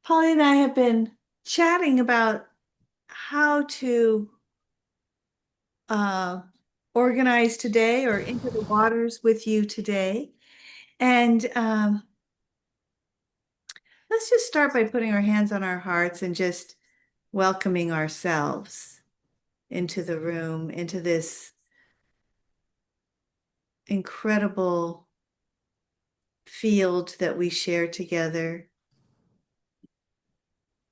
Polly and I have been chatting about how to uh, organize today or into the waters with you today. And let's just start by putting our hands on our hearts and just welcoming ourselves into the room, into this incredible field that we share together.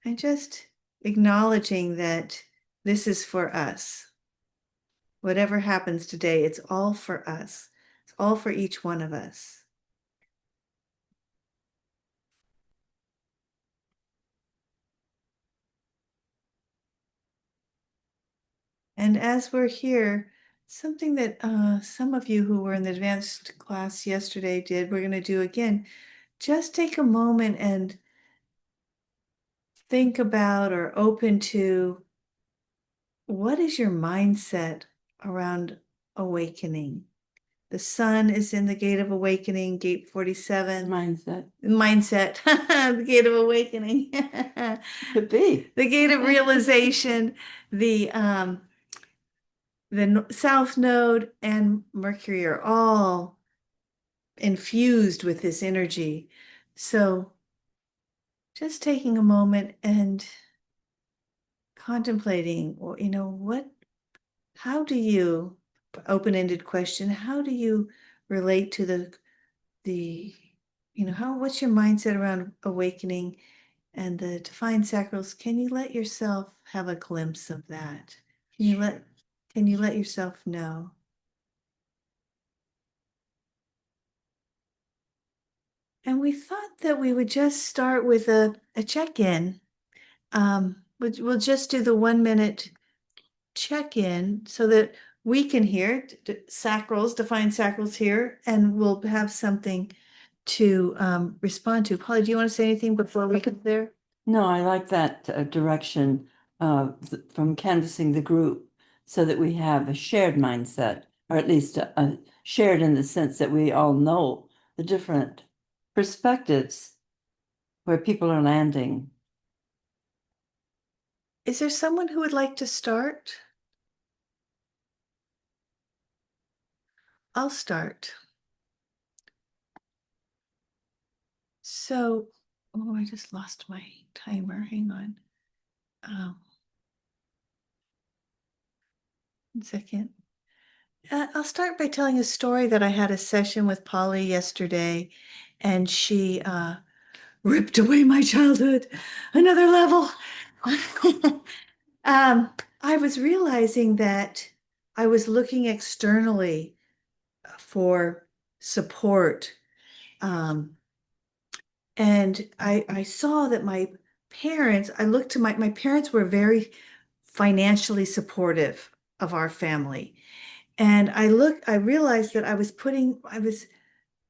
And just acknowledging that this is for us. Whatever happens today, it's all for us. It's all for each one of us. And as we're here, something that some of you who were in the advanced class yesterday did, we're going to do again. Just take a moment and think about or open to what is your mindset around awakening? The sun is in the gate of awakening, gate 47. Mindset, the gate of awakening. Could be. The gate of realization, the South Node and Mercury are all infused with this energy. So just taking a moment and contemplating, or how do you, open-ended question, how do you relate to the, what's your mindset around awakening and the defined sacrals? Can you let yourself have a glimpse of that? Can you let yourself know? And we thought that we would just start with a check-in. We'll just do the 1 minute check-in so that we can hear sacrals, define sacrals here, and we'll have something to respond to. Polly, do you want to say anything before we get there? No, I like that direction from canvassing the group so that we have a shared mindset, or at least shared in the sense that we all know the different perspectives where people are landing. Is there someone who would like to start? I'll start. So, oh, I just lost my timer. Hang on. 1 second. I'll start by telling a story that I had a session with Polly yesterday, and she ripped away my childhood another level. I was realizing that I was looking externally for support. And I saw that my parents, I looked to my parents were very financially supportive of our family. And I realized that I was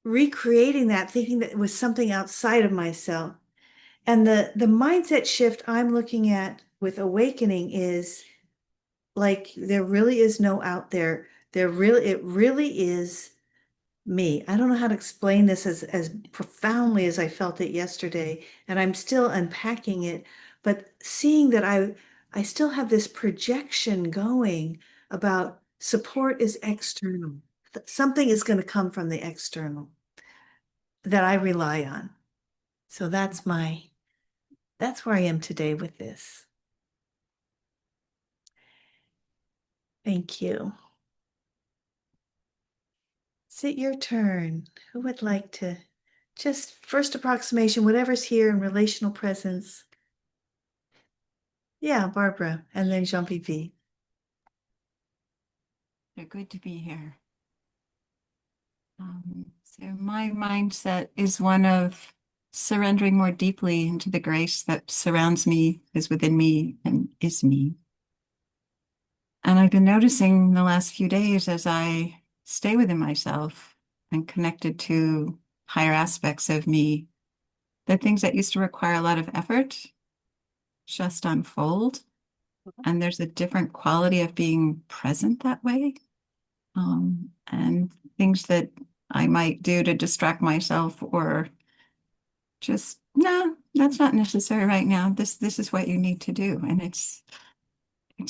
recreating that, thinking that it was something outside of myself. And the mindset shift I'm looking at with awakening is like there really is no out there. It really is me. I don't know how to explain this as profoundly as I felt it yesterday, and I'm still unpacking it, but seeing that I still have this projection going about support is external. Something is going to come from the external that I rely on. So that's where I am today with this. Thank you. Is it your turn? Who would like to just first approximation, whatever's here in relational presence? Yeah, Barbara, and then Jean-Pierre. They're good to be here. So my mindset is one of surrendering more deeply into the grace that surrounds me, is within me, and is me. And I've been noticing the last few days as I stay within myself and connected to higher aspects of me, that things that used to require a lot of effort just unfold. And there's a different quality of being present that way. And things that I might do to distract myself or just, no, that's not necessary right now. This is what you need to do. And it's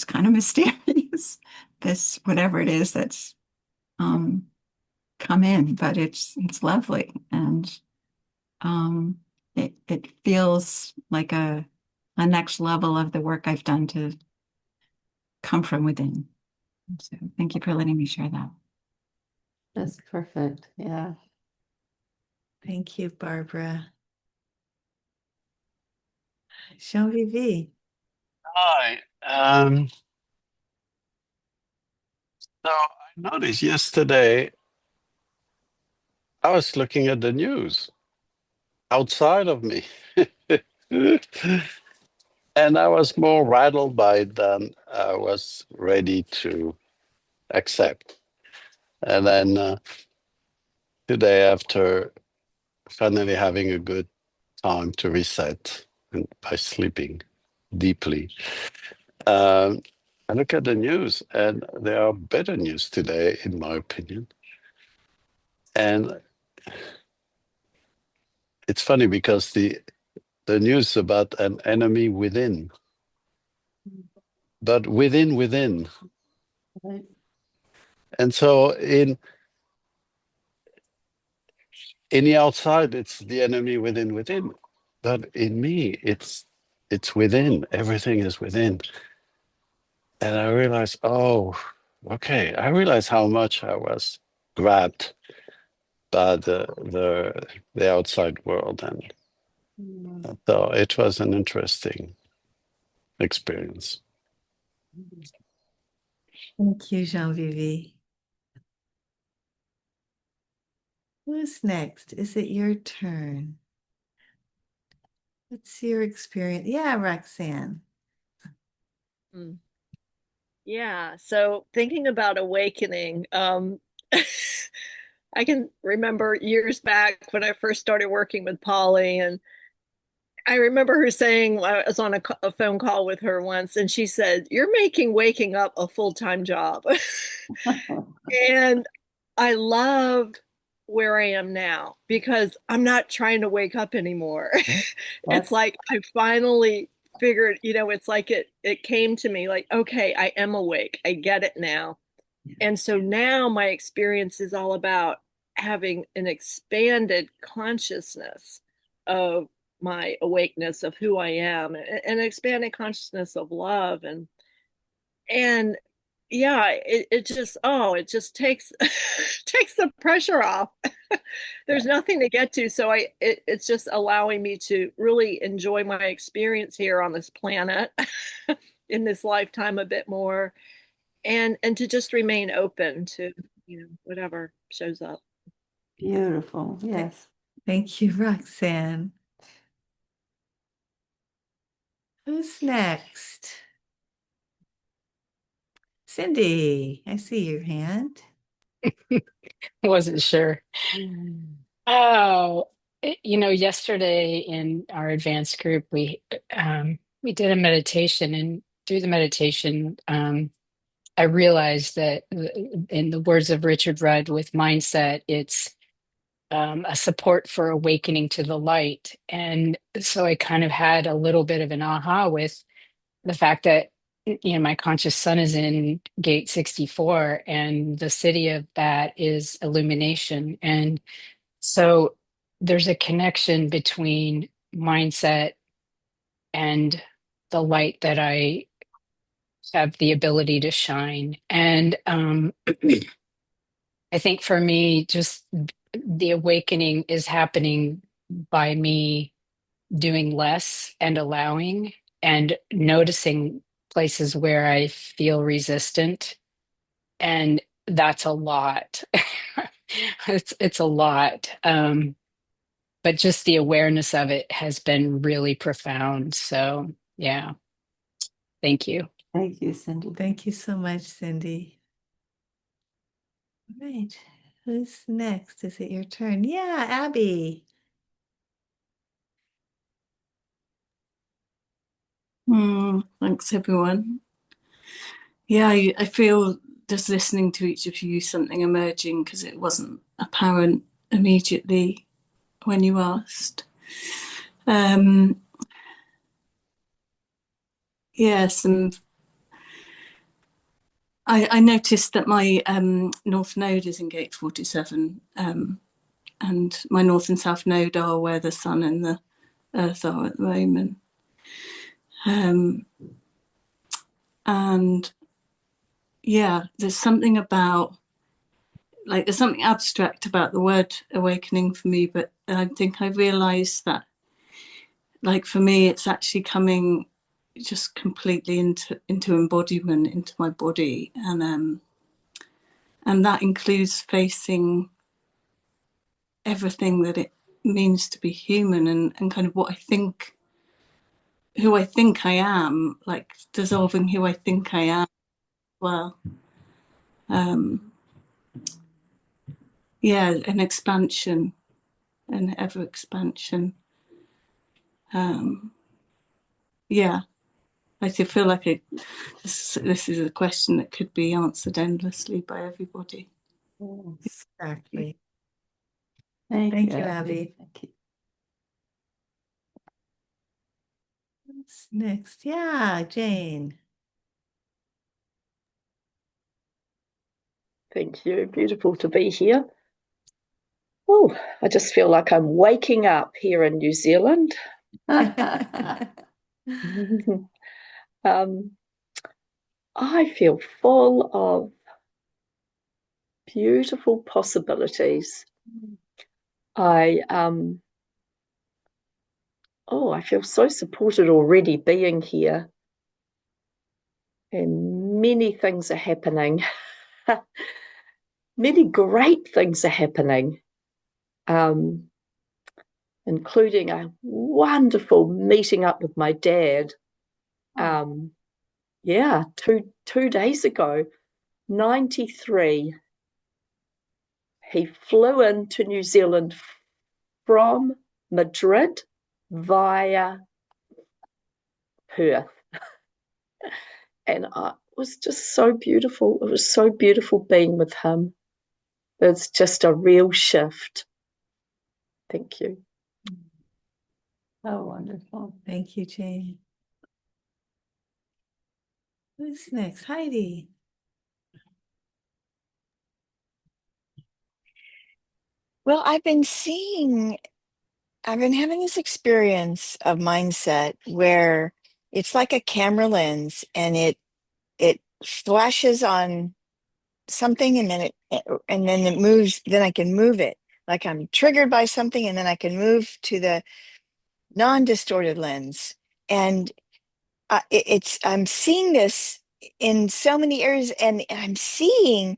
kind of mysterious, this whatever it is that's um come in, but it's lovely. And it feels like a next level of the work I've done to come from within. So thank you for letting me share that. That's perfect. Yeah. Thank you, Barbara. Jean-Vivi. Hi. So I noticed yesterday I was looking at the news outside of me. And I was more rattled by it than I was ready to accept. And then today, after finally having a good time to reset and by sleeping deeply, um, I look at the news and there are better news today, in my opinion. And it's funny because the news about an enemy within, but within. Right. And so in the outside, it's the enemy within. But in me, it's within. Everything is within. And I realized, oh, okay. I realized how much I was grabbed by the outside world, and so it was an interesting experience. Thank you, Jean-Vivi. Who's next? Is it your turn? What's your experience? Yeah, Roxanne. Mm. Yeah, so thinking about awakening, I can remember years back when I first started working with Polly, and I remember her saying, I was on a phone call with her once, and she said, "You're making waking up a full-time job." And I loved where I am now because I'm not trying to wake up anymore. It's That's like I finally figured, it's like it came to me like, okay, I am awake. I get it now. And so now my experience is all about having an expanded consciousness of my awakeness of who I am, and an expanded consciousness of love, and yeah, it just takes takes the pressure off. There's nothing to get to, so it's just allowing me to really enjoy my experience here on this planet in this lifetime a bit more, and to just remain open to, whatever shows up. beautiful. Yes. Thank you, Roxanne. Who's next? Cindy, I see your hand. Wasn't sure. Oh, yesterday in our advanced group, we did a meditation, and through the meditation, I realized that in the words of Richard Rudd with mindset, it's a support for awakening to the light. And so I kind of had a little bit of an aha with the fact that my conscious sun is in gate 64, and the city of that is illumination. And so there's a connection between mindset and the light that I have the ability to shine. And I think for me, just the awakening is happening by me doing less and allowing, and noticing places where I feel resistant. And that's a lot. It's a lot. But just the awareness of it has been really profound. So, yeah, thank you. Thank you, Cindy. Thank you so much, Cindy. All right. Who's next? Is it your turn? Yeah, Abby. Thanks, everyone. Yeah, I feel just listening to each of you something emerging because it wasn't apparent immediately when you asked. Um, yes, and I noticed that my North Node is in gate 47, and my North and South Node are where the Sun and the Earth are at the moment. And yeah, there's something about, like, there's something abstract about the word awakening for me, but I think I realized that, like, for me, it's actually coming just completely into embodiment, into my body, and that includes facing everything that it means to be human, and kind of what I think, who I think I am, like dissolving who I think I am. Well, yeah, an expansion, an ever expansion. Yeah, I feel like this is a question that could be answered endlessly by everybody. Exactly. Thank you, you, Abby. Thank you. What's next? Yeah, Jane. Thank you. Beautiful to be here. Oh, I just feel like I'm waking up here in New Zealand. I feel full of beautiful possibilities. I feel so supported already being here, and many things are happening. Many great things are happening, including a wonderful meeting up with my dad. Yeah, two days ago, 93. He flew into New Zealand from Madrid via Perth. And it was just so beautiful. It was so beautiful being with him. It's just a real shift. Thank you. Oh, wonderful. Thank you, Jane. Who's next? Heidi. Well, I've been having this experience of mindset where it's like a camera lens, and it flashes on something, and then it moves, then I can move it. Like I'm triggered by something, and then I can move to the non-distorted lens. And I'm seeing this in so many areas, and I'm seeing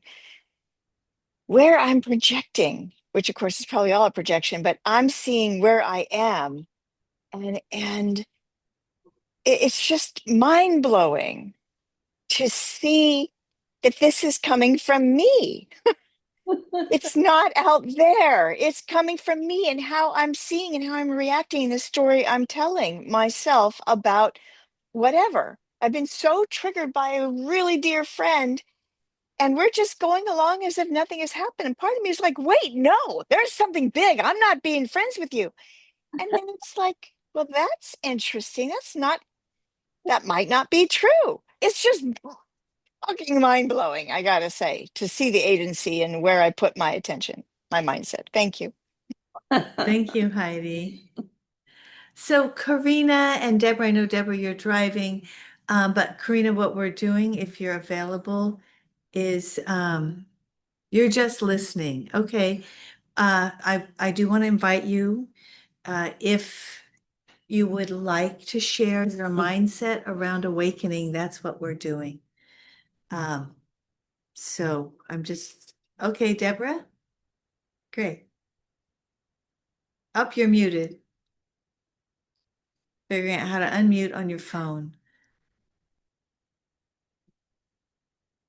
where I'm projecting, which of course is probably all a projection, but I'm seeing where I am, and it's just mind-blowing to see that this is coming from me. It's not out there. It's coming from me, and how I'm seeing and how I'm reacting, the story I'm telling myself about whatever. I've been so triggered by a really dear friend, and we're just going along as if nothing has happened. And part of me is like, wait, no, there's something big. I'm not being friends with you. And then it's like, well, that's interesting. That might not be true. It's just fucking mind blowing, I gotta say, to see the agency and where I put my attention, my mindset. Thank you. Thank you, Heidi. So Karina and Deborah, I know Deborah, you're driving, but Karina, what we're doing, if you're available, is you're just listening. Okay. I do want to invite you, if you would like to share your mindset around awakening, that's what we're doing. So I'm just, okay, Deborah? Great. Up, you're muted. Figuring out how to unmute on your phone.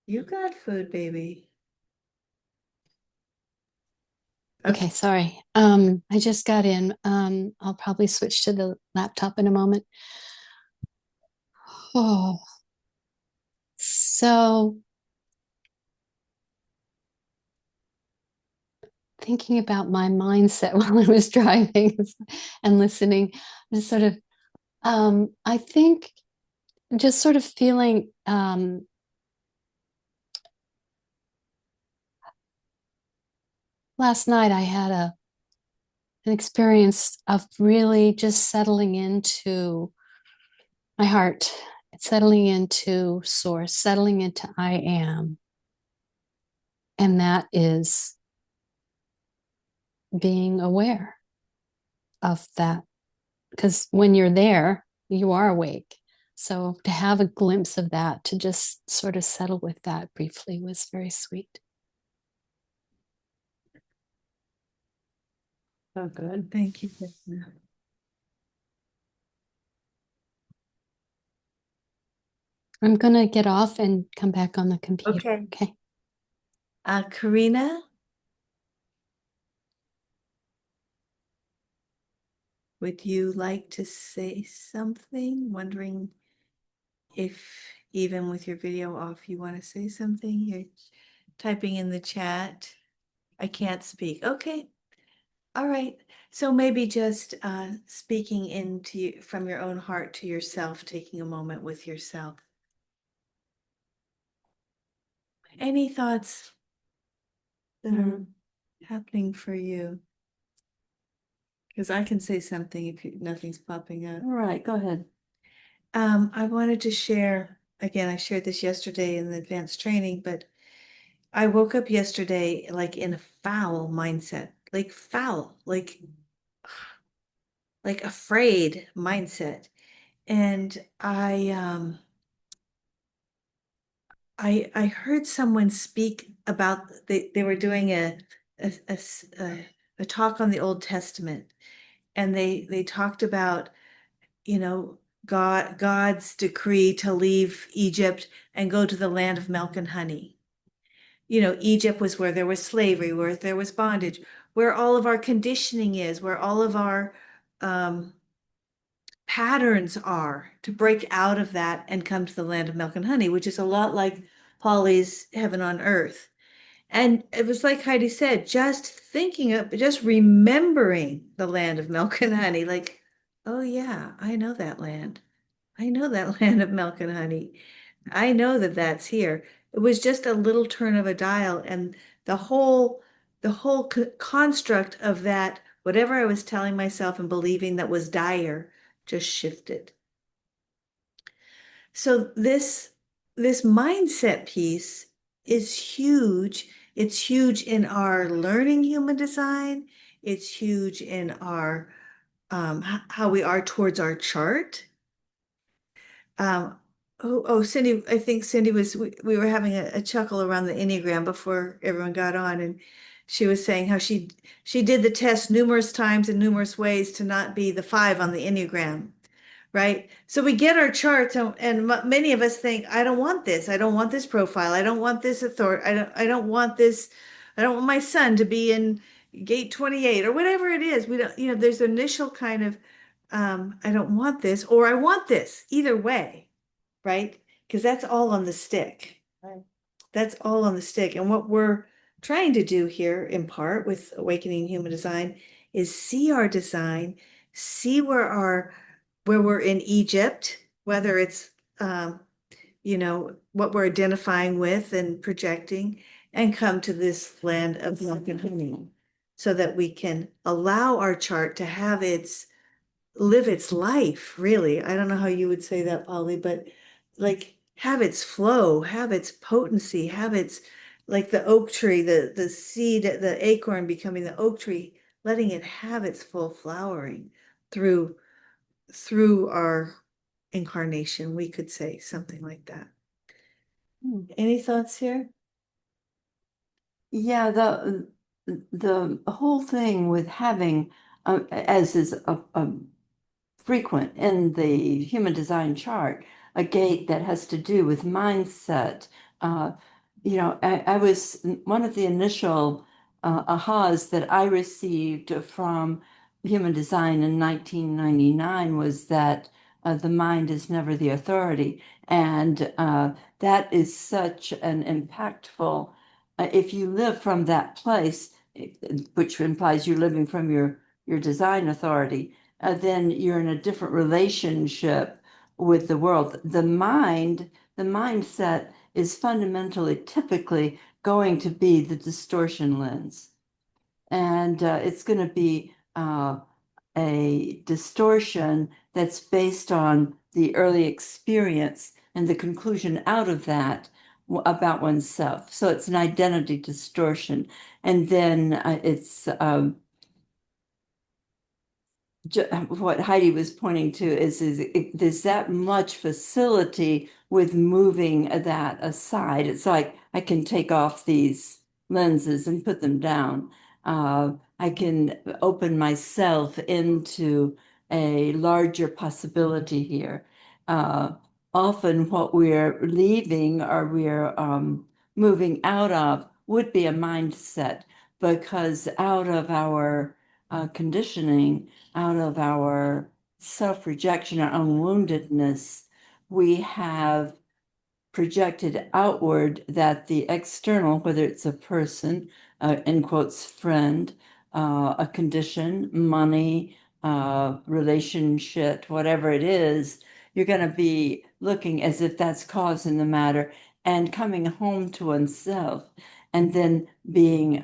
You got food, baby. Okay, sorry. I just got in. I'll probably switch to the laptop in a moment. Oh, so thinking about my mindset while I was driving and listening. Just sort of, I think, just sort of feeling last night I had an experience of really just settling into my heart, settling into source, settling into I am. And that is being aware of that. Because when you're there, you are awake. So to have a glimpse of that, to just sort of settle with that briefly was very sweet. So good. Thank you. I'm going to get off and come back on the computer. Okay. Okay. Karina, would you like to say something? Wondering if even with your video off, you want to say something. You're typing in the chat. I can't speak. Okay. All right. So maybe just speaking into from your own heart to yourself, taking a moment with yourself. Any thoughts that are happening for you? Because I can say something if nothing's popping up. All right, go ahead. I wanted to share, again, I shared this yesterday in the advanced training, but I woke up yesterday like in a foul mindset, like foul, like afraid mindset. And I heard someone speak about they were doing a, a s- a talk on the Old Testament, and they talked about, you know, God's decree to leave Egypt and go to the land of milk and honey. You know, Egypt was where there was slavery, where there was bondage, where all of our conditioning is, where all of our um, patterns are to break out of that and come to the land of milk and honey, which is a lot like Pali's heaven on earth. And it was like Heidi said, just thinking of, just remembering the land of milk and honey, like, oh yeah, I know that land. I know that land of milk and honey. I know that that's here. It was just a little turn of a dial, and the whole construct of that, whatever I was telling myself and believing that was dire, just shifted. So this mindset piece is huge. It's huge in our learning human design. It's huge in our how we are towards our chart. Cindy, I think Cindy we were having a chuckle around the Enneagram before everyone got on, and she was saying how she did the test numerous times in numerous ways to not be the 5 on the Enneagram, right? So we get our charts, and many of us think, I don't want this. I don't want this profile. I don't want this authority. I don't want this. I don't want my son to be in gate 28 or whatever it is. We don't, there's initial kind of, I don't want this or I want this either way, right? Because that's all on the stick. Right. That's all on the stick. And what we're trying to do here in part with Awakening Human Design is see our design, see where we're in Egypt, whether it's what we're identifying with and projecting, and come to this land of milk and honey, so that we can allow our chart to have live its life, really. I don't know how you would say that, Polly, but like have its flow, have its potency, have its, like the oak tree, the seed, the acorn becoming the oak tree, letting it have its full flowering through our incarnation, we could say something like that. Any thoughts here? Yeah, the whole thing with having, as is a frequent in the human design chart, a gate that has to do with mindset. I was one of the initial ahas that I received from human design in 1999 was that the mind is never the authority. And that is such an impactful, if you live from that place, which implies you're living from your design authority, then you're in a different relationship with the world. The mindset is fundamentally, typically going to be the distortion lens. And it's going to be a distortion that's based on the early experience and the conclusion out of that about oneself. So it's an identity distortion. And then it's what Heidi was pointing to is there's that much facility with moving that aside. It's like I can take off these lenses and put them down. I can open myself into a larger possibility here. Uh, Often what we're leaving or we're moving out of would be a mindset, because out of our conditioning, out of our self-rejection, our own woundedness, we have projected outward that the external, whether it's a person, in quotes, friend, a condition, money, relationship, whatever it is, you're going to be looking as if that's causing the matter and coming home to oneself and then being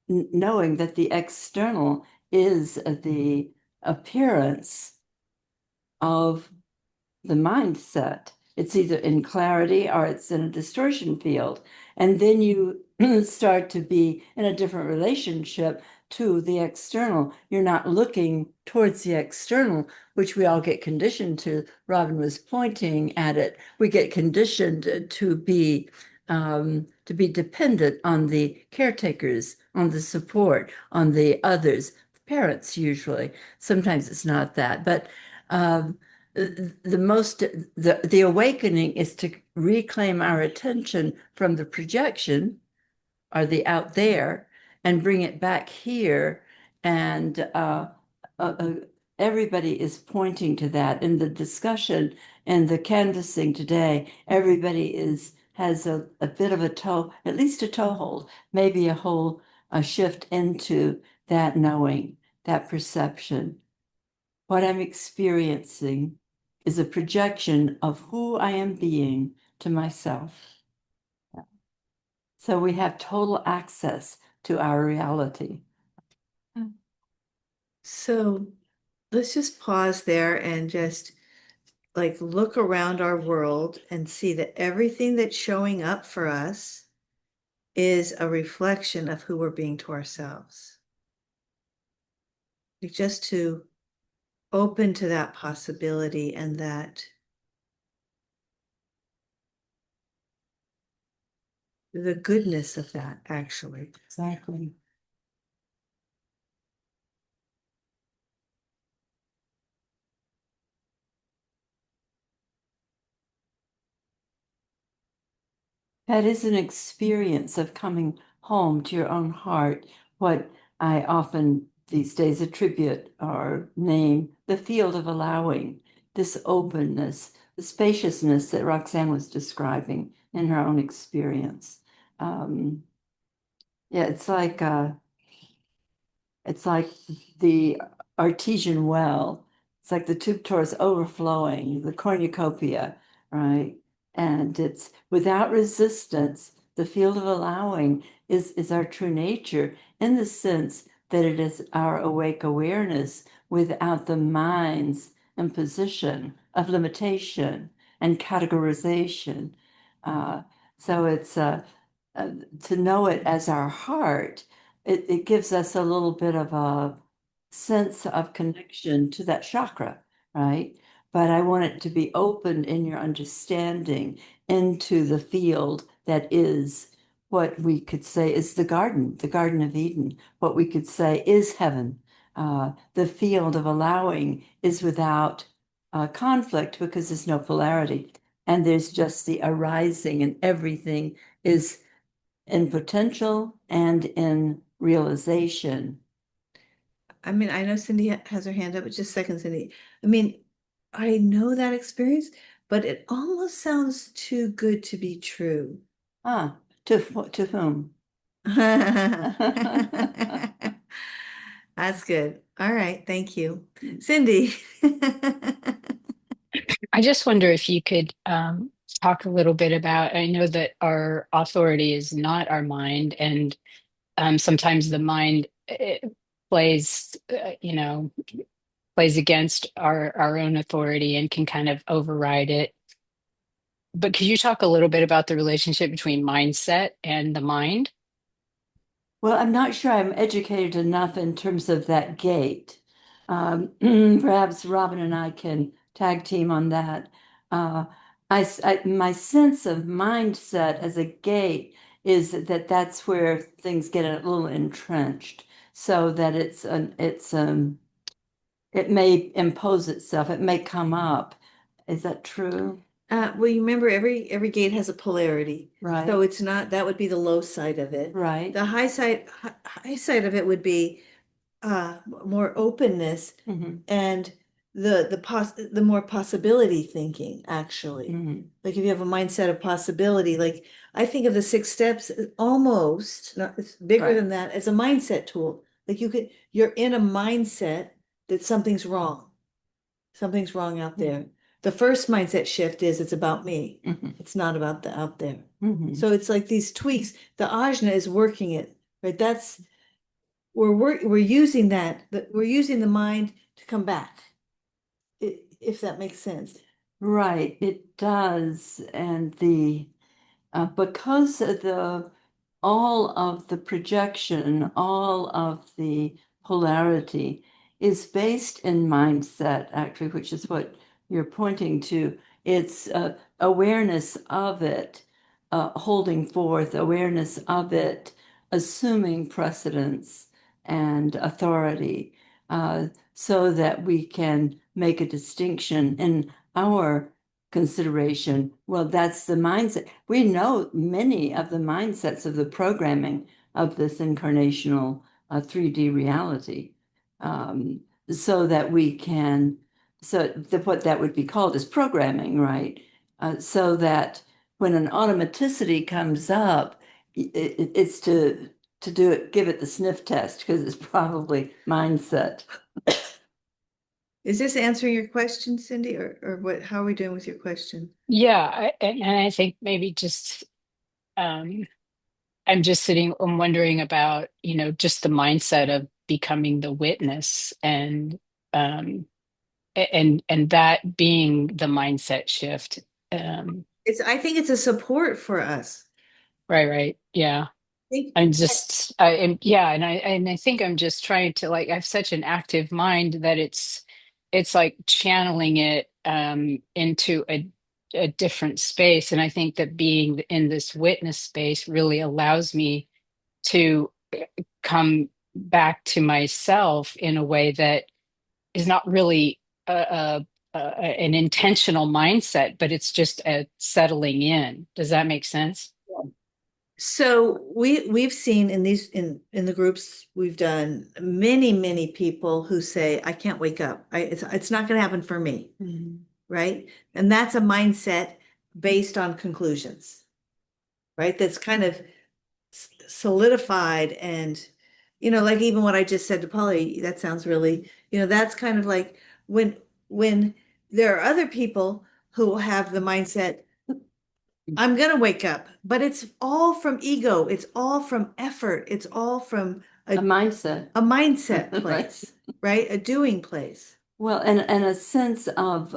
knowing that the external is the appearance of the mindset. It's either in clarity or it's in a distortion field. And then you start to be in a different relationship to the external. You're not looking towards the external, which we all get conditioned to. Robin was pointing at it. We get conditioned to be dependent on the caretakers, on the support, on the others, parents usually. Sometimes it's not that, but the awakening is to reclaim our attention from the projection or the out there and bring it back here. And uh, uh, everybody is pointing to that in the discussion and the canvassing today. Everybody has a bit of a toe, at least a toehold, maybe a shift into that knowing, that perception. What I'm experiencing is a projection of who I am being to myself. So we have total access to our reality. So let's just pause there and just like look around our world and see that everything that's showing up for us is a reflection of who we're being to ourselves. Just to open to that possibility and that the goodness of that, actually. Exactly. That is an experience of coming home to your own heart, what I often these days attribute or name the field of allowing, this openness, the spaciousness that Roxanne was describing in her own experience. Yeah, it's like the artesian well. It's like the tube tour overflowing, the cornucopia, right? And it's without resistance. The field of allowing is our true nature in the sense that it is our awake awareness without the mind's imposition of limitation and categorization. Uh, so it's to know it as our heart, it gives us a little bit of a sense of connection to that chakra, right? But I want it to be open in your understanding into the field that is what we could say is the Garden of Eden, what we could say is heaven. The field of allowing is without conflict because there's no polarity. And there's just the arising, and everything is in potential and in realization. I mean, I know Cindy has her hand up, but just a second, Cindy. I mean, I know that experience, but it almost sounds too good to be true. Ah, to whom? That's good. All right, thank you. Cindy. I just wonder if you could talk a little bit about, I know that our authority is not our mind, and sometimes the mind plays, plays against our own authority and can kind of override it. But could you talk a little bit about the relationship between mindset and the mind? Well, I'm not sure I'm educated enough in terms of that gate. Perhaps Robin and I can tag team on that. Uh, my sense of mindset as a gate is that that's where things get a little entrenched, so that it may impose itself, it may come up. Is that true? Well, you remember every gate has a polarity. Right. So it's not, that would be the low side of it. Right. The high side of it would be more openness Mhm. and the more possibility thinking, actually. Mhm. Like if you have a mindset of possibility, like I think of the 6 steps as almost, not, it's bigger Right. than that, as a mindset tool. Like you're in a mindset that something's wrong out there. The first mindset shift is it's about me. Mhm. It's not about the out there. Mhm. So it's like these tweaks. The ajna is working it, right? That's we're using we're using the mind to come back, if that makes sense. Right, it does. And because of the all of the projection, all of the polarity is based in mindset, actually, which is what you're pointing to. It's awareness of it, holding forth, awareness of it, assuming precedence and authority, so that we can make a distinction in our consideration. Well, that's the mindset. We know many of the mindsets of the programming of this incarnational 3D reality, um, so that we can, what that would be called is programming, right? So that when an automaticity comes up, it's to do it, give it the sniff test because it's probably mindset. Is this answering your question, Cindy, or what? How are we doing with your question? Yeah, and I think maybe just um, I'm just sitting, I'm wondering about, just the mindset of becoming the witness um, and that being the mindset shift. I think it's a support for us. Right, right. Yeah. Think, I'm just I am yeah, and I think I'm just trying to like I have such an active mind that it's like channeling it into a different space. And I think that being in this witness space really allows me to come back to myself in a way that is not really an intentional mindset, but it's just a settling in. Does that make sense? So we've seen in in the groups we've done many people who say I can't wake up. It's not going to happen for me, right? And that's a mindset based on conclusions, right? That's kind of solidified and like even what I just said to Polly, that sounds really, that's kind of like when there are other people who have the mindset I'm gonna wake up, but it's all from ego. It's all from effort. It's all from A mindset. a mindset Right. place, right? A doing place. Well, and a sense of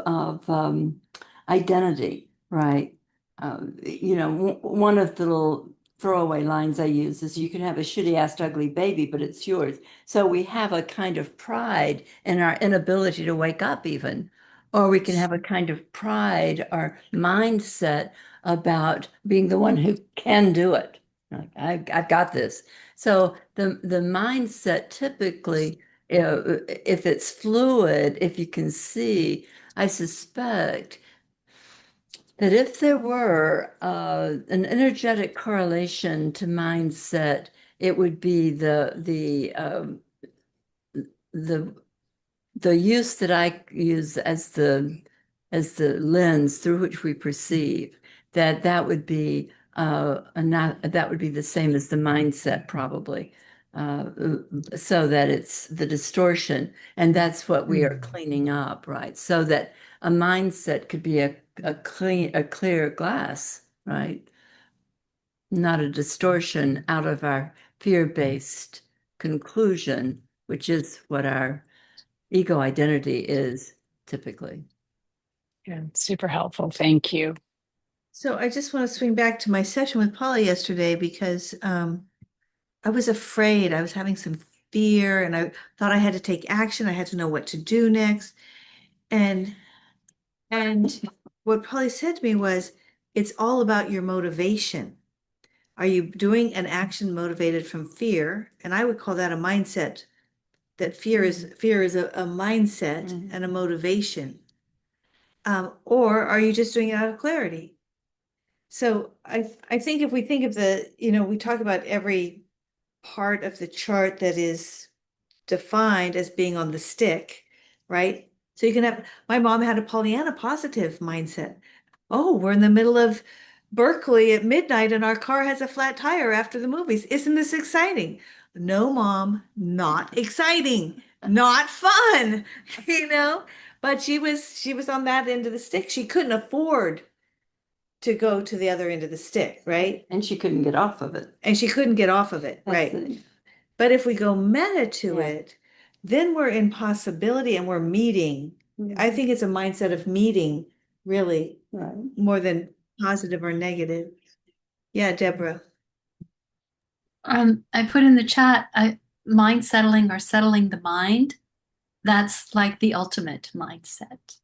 identity, right? One of the little throwaway lines I use is you can have a shitty ass ugly baby, but it's yours. So we have a kind of pride in our inability to wake up even, or we can have a kind of pride or mindset about being the one who can do it. Like, I've got this. So the mindset typically, if it's fluid, if you can see, I suspect that if there were an energetic correlation to mindset, it would be the the use that I use as the lens through which we perceive, that would be and that would be the same as the mindset, probably. So that it's the distortion, and that's what we are cleaning up, right? So that a mindset could be a clear glass, right? Not a distortion out of our fear-based conclusion, which is what our ego identity is typically. Yeah, super helpful. Thank you. So I just want to swing back to my session with Polly yesterday because I was afraid. I was having some fear and I thought I had to take action. I had to know what to do next. And what Polly said to me was, it's all about your motivation. Are you doing an action motivated from fear? And I would call that a mindset. That fear is a mindset and a motivation. Or are you just doing it out of clarity? So I think if we think of we talk about every part of the chart that is defined as being on the stick, right? So you can have, my mom had a Pollyanna positive mindset. Oh, we're in the middle of Berkeley at midnight and our car has a flat tire after the movies. Isn't this exciting? No, mom, not exciting, not fun, you know? But she was on that end of the stick. She couldn't afford to go to the other end of the stick, right? And she couldn't get off of it. And she couldn't get off of it, That's right? But if we go meta to Yeah. it, then we're in possibility and we're meeting. I think it's a mindset of meeting, really, right. more than positive or negative. Yeah, Deborah. I put in the chat, mind settling or settling the mind. That's like the ultimate mindset.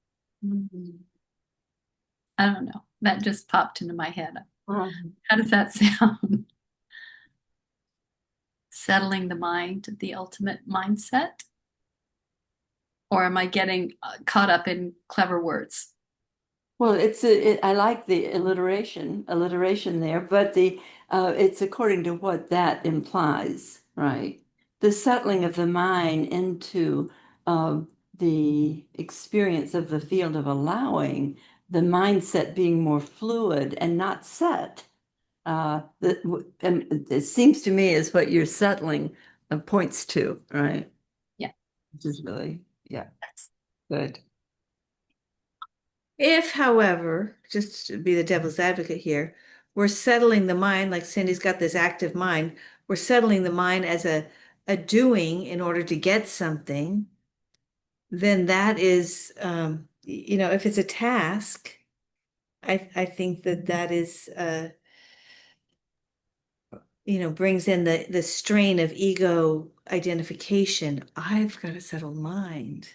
I don't know. That just popped into my head. How does that sound? Settling the mind, the ultimate mindset? Or am I getting caught up in clever words? Well, I like the alliteration there, but it's according to what that implies, right? The settling of the mind into the experience of the field of allowing, the mindset being more fluid and not set. And it seems to me is what you're settling points to, right? Yeah. Which is really, yeah, good. If, however, just to be the devil's advocate here, we're settling the mind, like Cindy's got this active mind, we're settling the mind as a doing in order to get something, then that is, if it's a task, I think that is, brings in the strain of ego identification. I've got a settled mind.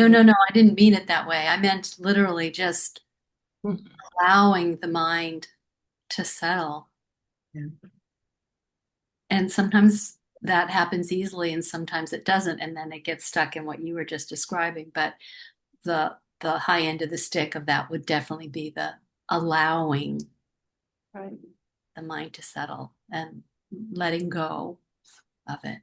No, I didn't mean it that way. I meant literally just allowing the mind to settle. Yeah. And sometimes that happens easily and sometimes it doesn't. And then it gets stuck in what you were just describing. But the high end of the stick of that would definitely be the allowing the mind to settle and letting go of it.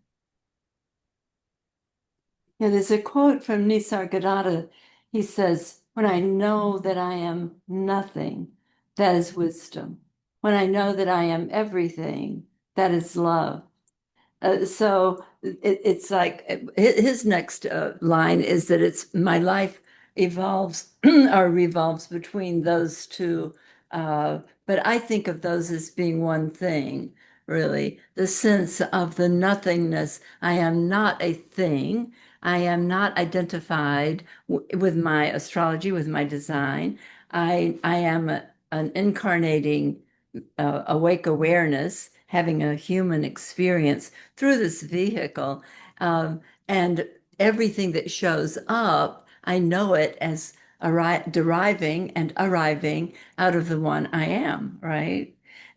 Yeah, there's a quote from Nisargadatta. He says, "When I know that I am nothing, that is wisdom. When I know that I am everything, that is love." So it's like his next line is that it's my life evolves or revolves between those two. But I think of those as being one thing, really. The sense of the nothingness. I am not a thing. I am not identified with my astrology, with my design. I am an incarnating awake awareness, having a human experience through this vehicle. And everything that shows up, I know it as deriving and arriving out of the one I am, right?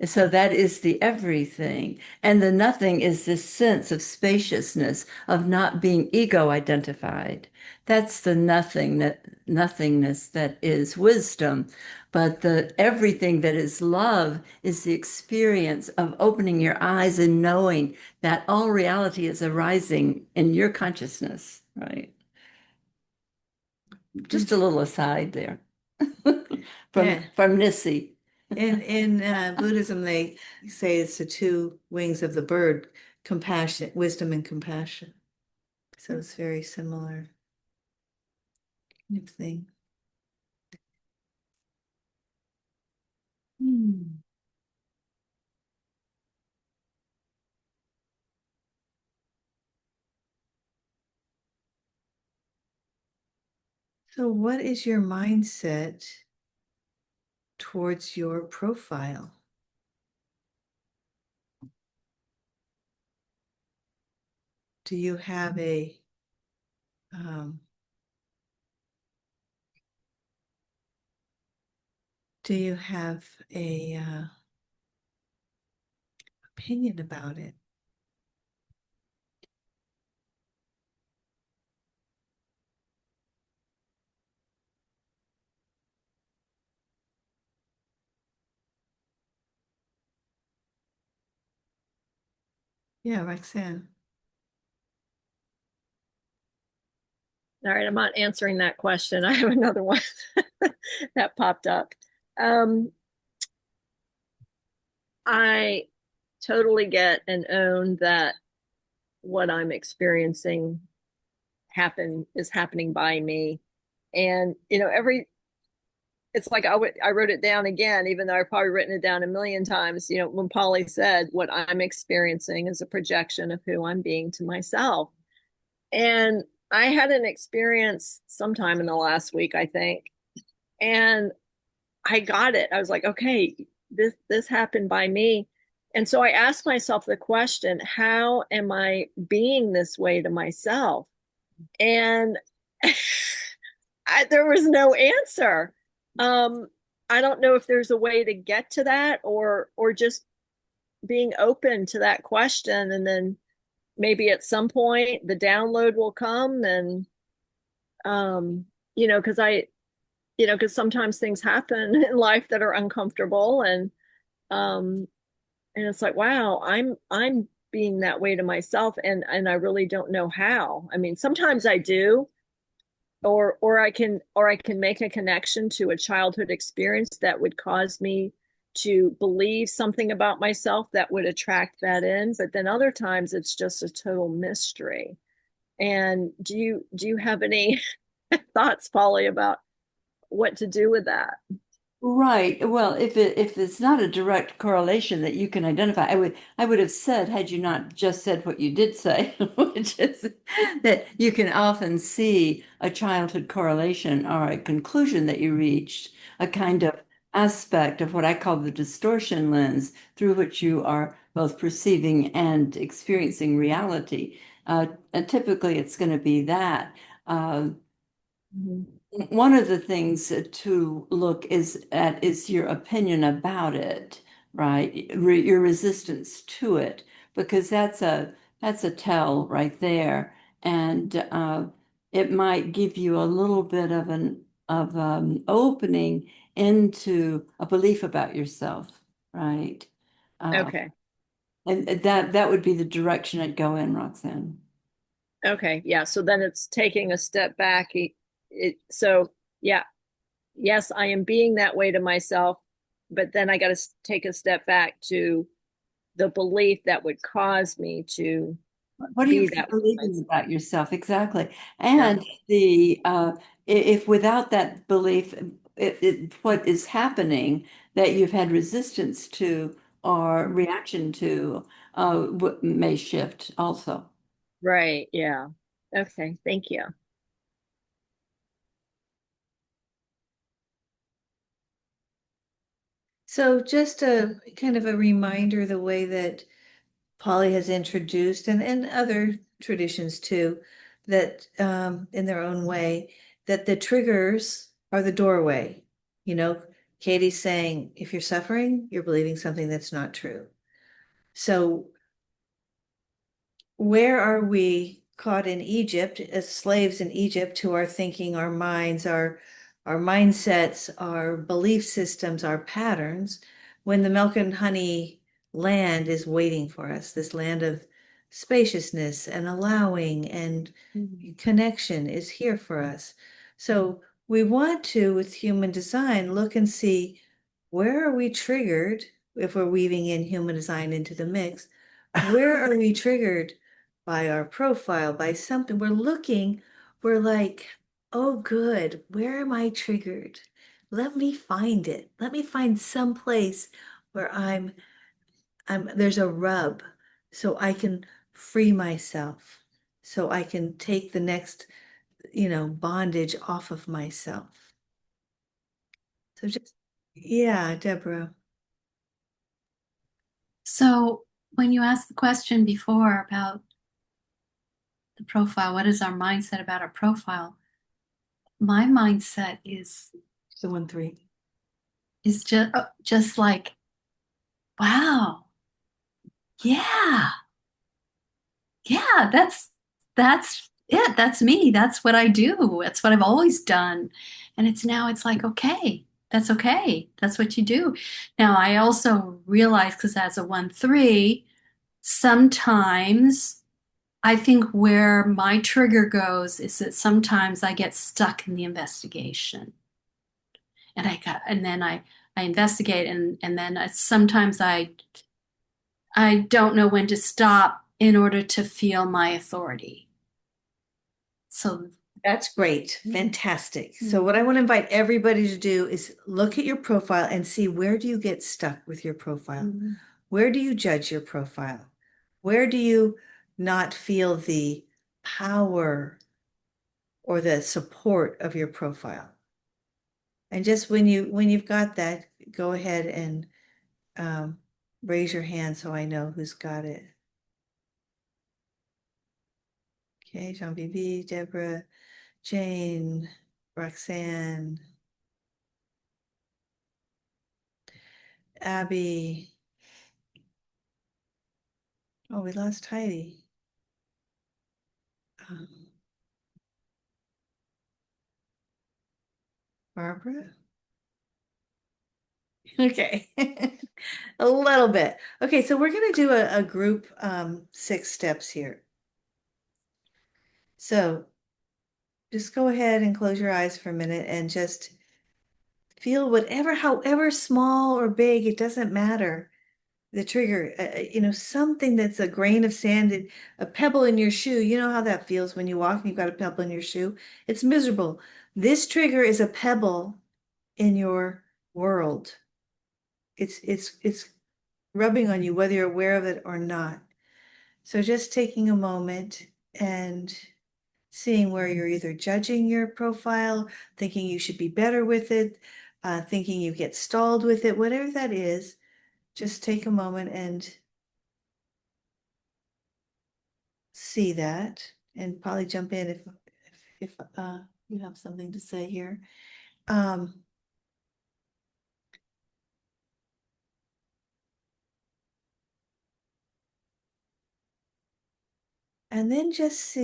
So that is the everything. And the nothing is this sense of spaciousness, of not being ego identified. That's the nothingness that is wisdom. But the everything that is love is the experience of opening your eyes and knowing that all reality is arising in your consciousness, right? Just a little aside there from Yeah. from Nissi. In Buddhism, they say it's the two wings of the bird, compassion, wisdom and compassion. So it's very similar kind of thing. Hmm. So what is your mindset towards your profile? Do you have a um, opinion about it? Yeah, Roxanne. All right, I'm not answering that question. I have another one that popped up. I totally get and own that what I'm experiencing is happening by me. And it's like I wrote it down again, even though I've probably written it down a million times. When Polly said what I'm experiencing is a projection of who I'm being to myself. And I had an experience sometime in the last week, I think, and I got it. I was like, okay, this happened by me. And so I asked myself the question, how am I being this way to myself? And there was no answer. I don't know if there's a way to get to that, or just being open to that question, and then maybe at some point the download will come. And um because because sometimes things happen in life that are uncomfortable, um and it's like, wow, I'm being that way to myself, and I really don't know how. I mean, sometimes I do, or I can make a connection to a childhood experience that would cause me to believe something about myself that would attract that in. But then other times it's just a total mystery. And do you have any thoughts, Polly, about what to do with that? Right. Well, if it's not a direct correlation that you can identify, I would have said, had you not just said what you did say, which is that you can often see a childhood correlation or a conclusion that you reached, a kind of aspect of what I call the distortion lens through which you are both perceiving and experiencing reality. And typically it's going to be that. Uh, Mhm. One of the things to look is your opinion about it, right? Your resistance to it, because that's a tell right there, and it might give you a little bit of an of opening into a belief about yourself, right? Uh, Okay. and that would be the direction I'd go in, Roxanne. Okay. Yeah. So then it's taking a step back. So yeah, yes, I am being that way to myself, but then I got to take a step back to the belief that would cause me to What are you be that way to believing myself. about yourself? Exactly. Yeah. And if without that belief, what is happening that you've had resistance to or reaction to may shift also. Right. Yeah. Okay. Thank you. So just a kind of a reminder, the way that Polly has introduced, and other traditions too, that in their own way, that the triggers are the doorway. You know, Katie's saying, if you're suffering, you're believing something that's not true. So where are we caught in Egypt as slaves in Egypt who are thinking our minds, our mindsets, our belief systems, our patterns, when the milk and honey land is waiting for us, this land of spaciousness and allowing and connection is here for us. So we want to, with human design, look and see where are we triggered if we're weaving in human design into the mix? Where are we triggered by our profile, by something? We're looking, we're like, oh, good, where am I triggered? Let me find it. Let me find some place where there's a rub so I can free myself, so I can take the next, bondage off of myself. So just, yeah, Deborah. So when you asked the question before about the profile, what is our mindset about our profile? My mindset The 1-3. is just like, wow, yeah, yeah, that's it. That's me. That's what I do. That's what I've always done. And it's like, okay, that's okay. That's what you do. Now I also realize, because as a 1-3, sometimes I think where my trigger goes is that sometimes I get stuck in the investigation. And then I investigate, and then sometimes I don't know when to stop in order to feel my authority. So That's great. Fantastic. So what I want to invite everybody to do is look at your profile and see, where do you get stuck with your profile? Where do you judge your profile? Where do you not feel the power or the support of your profile? And just when you've got that, go ahead and raise your hand so I know who's got it. Okay, Jean Bibi, Deborah, Jane, Roxanne, Abby. Oh, we lost Heidi. Um, Barbara? Okay. A little bit. Okay, so we're going to do a group 6 steps here. So just go ahead and close your eyes for a minute and just feel whatever, however small or big, it doesn't matter. The trigger, something that's a grain of sand, a pebble in your shoe. You know how that feels when you walk and you've got a pebble in your shoe? It's miserable. This trigger is a pebble in your world. It's rubbing on you, whether you're aware of it or not. So just taking a moment and seeing where you're either judging your profile, thinking you should be better with it, thinking you get stalled with it, whatever that is, just take a moment and see that, and probably jump in if you have something to say here. And then just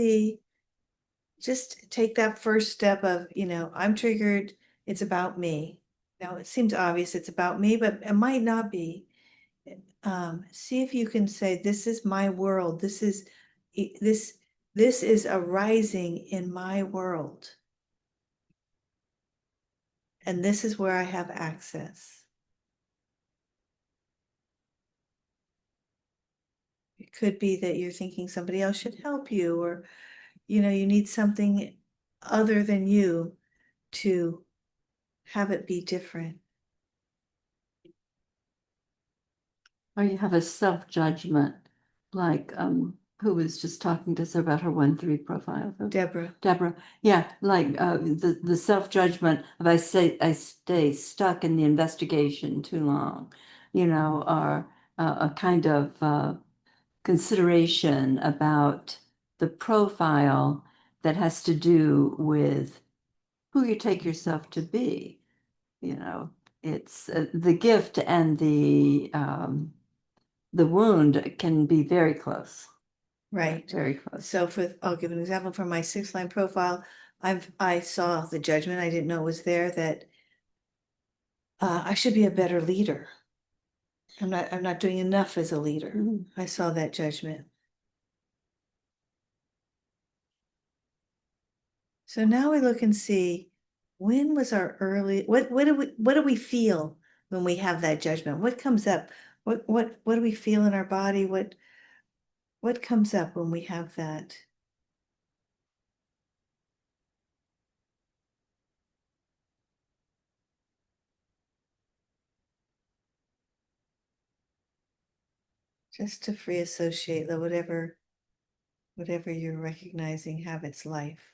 take that first step of, I'm triggered, it's about me. Now it seems obvious it's about me, but it might not be. See if you can say, this is my world. This is arising in my world. And this is where I have access. It could be that you're thinking somebody else should help you, or, you need something other than you to have it be different. Or you have a self-judgment, like who was just talking to us about her 1-3 profile? Deborah. Deborah. Yeah, like the self-judgment of I stay stuck in the investigation too long, or a kind of consideration about the profile that has to do with who you take yourself to be. It's the gift and the wound can be very close. Right. Very close. So I'll give an example from my 6-line profile. I saw the judgment. I didn't know it was there, that I should be a better leader. I'm not doing enough as a leader. I saw that judgment. So now we look and see, when was our what do we feel when we have that judgment? What comes up? What do we feel in our body? What comes up when we have that? Just to free associate the whatever you're recognizing have its life.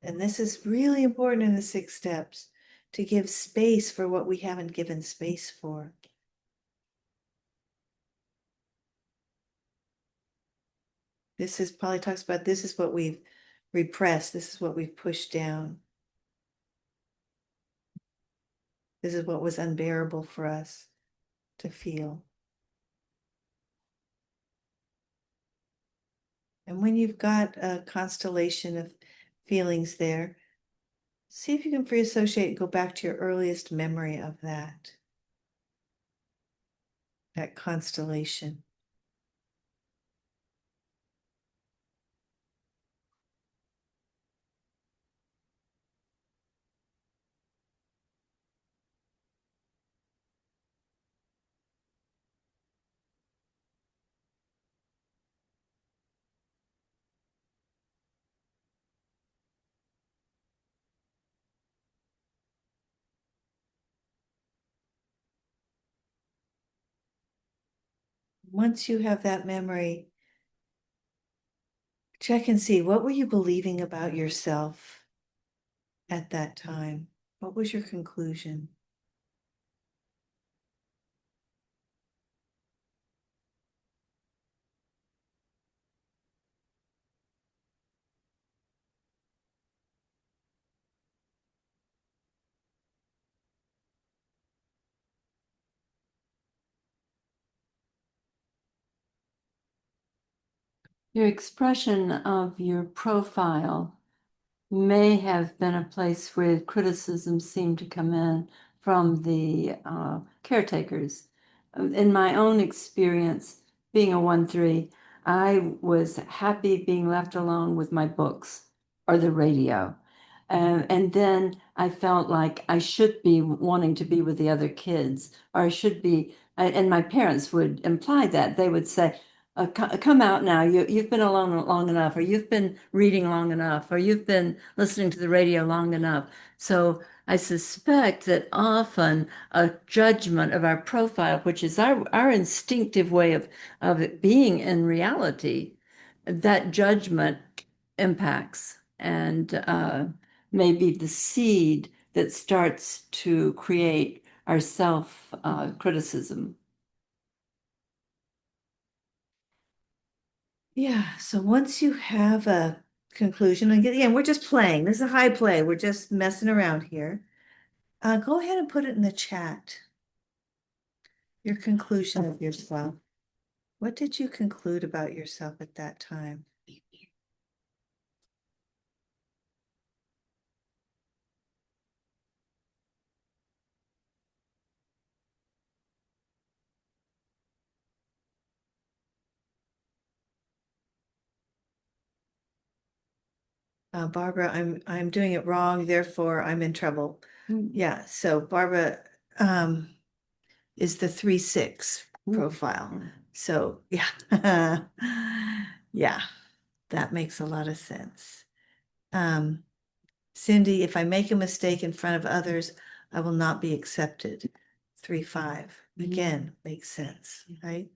And this is really important in the 6 steps, to give space for what we haven't given space for. This is, Pali talks about, this is what we've repressed. This is what we've pushed down. This is what was unbearable for us to feel. And when you've got a constellation of feelings there, see if you can free associate and go back to your earliest memory of that constellation. Once you have that memory, check and see, what were you believing about yourself at that time? What was your conclusion? Your expression of your profile may have been a place where criticism seemed to come in from the caretakers. In my own experience, being a 1-3, I was happy being left alone with my books or the radio. And then I felt like I should be wanting to be with the other kids, or I should be, and my parents would imply that. They would say, come out now. You've been alone long enough, or you've been reading long enough, or you've been listening to the radio long enough. So I suspect that often a judgment of our profile, which is our instinctive way of it being in reality, that judgment impacts and maybe the seed that starts to create our self criticism. Yeah, so once you have a conclusion, again, we're just playing. This is a high play. We're just messing around here. Go ahead and put it in the chat. Your conclusion of yourself. What did you conclude about yourself at that time? Barbara, I'm doing it wrong, therefore I'm in trouble. Yeah, so Barbara is the 3-6 profile. So yeah, yeah, that makes a lot of sense. Cindy, if I make a mistake in front of others, I will not be accepted. 3-5, again, makes sense, right?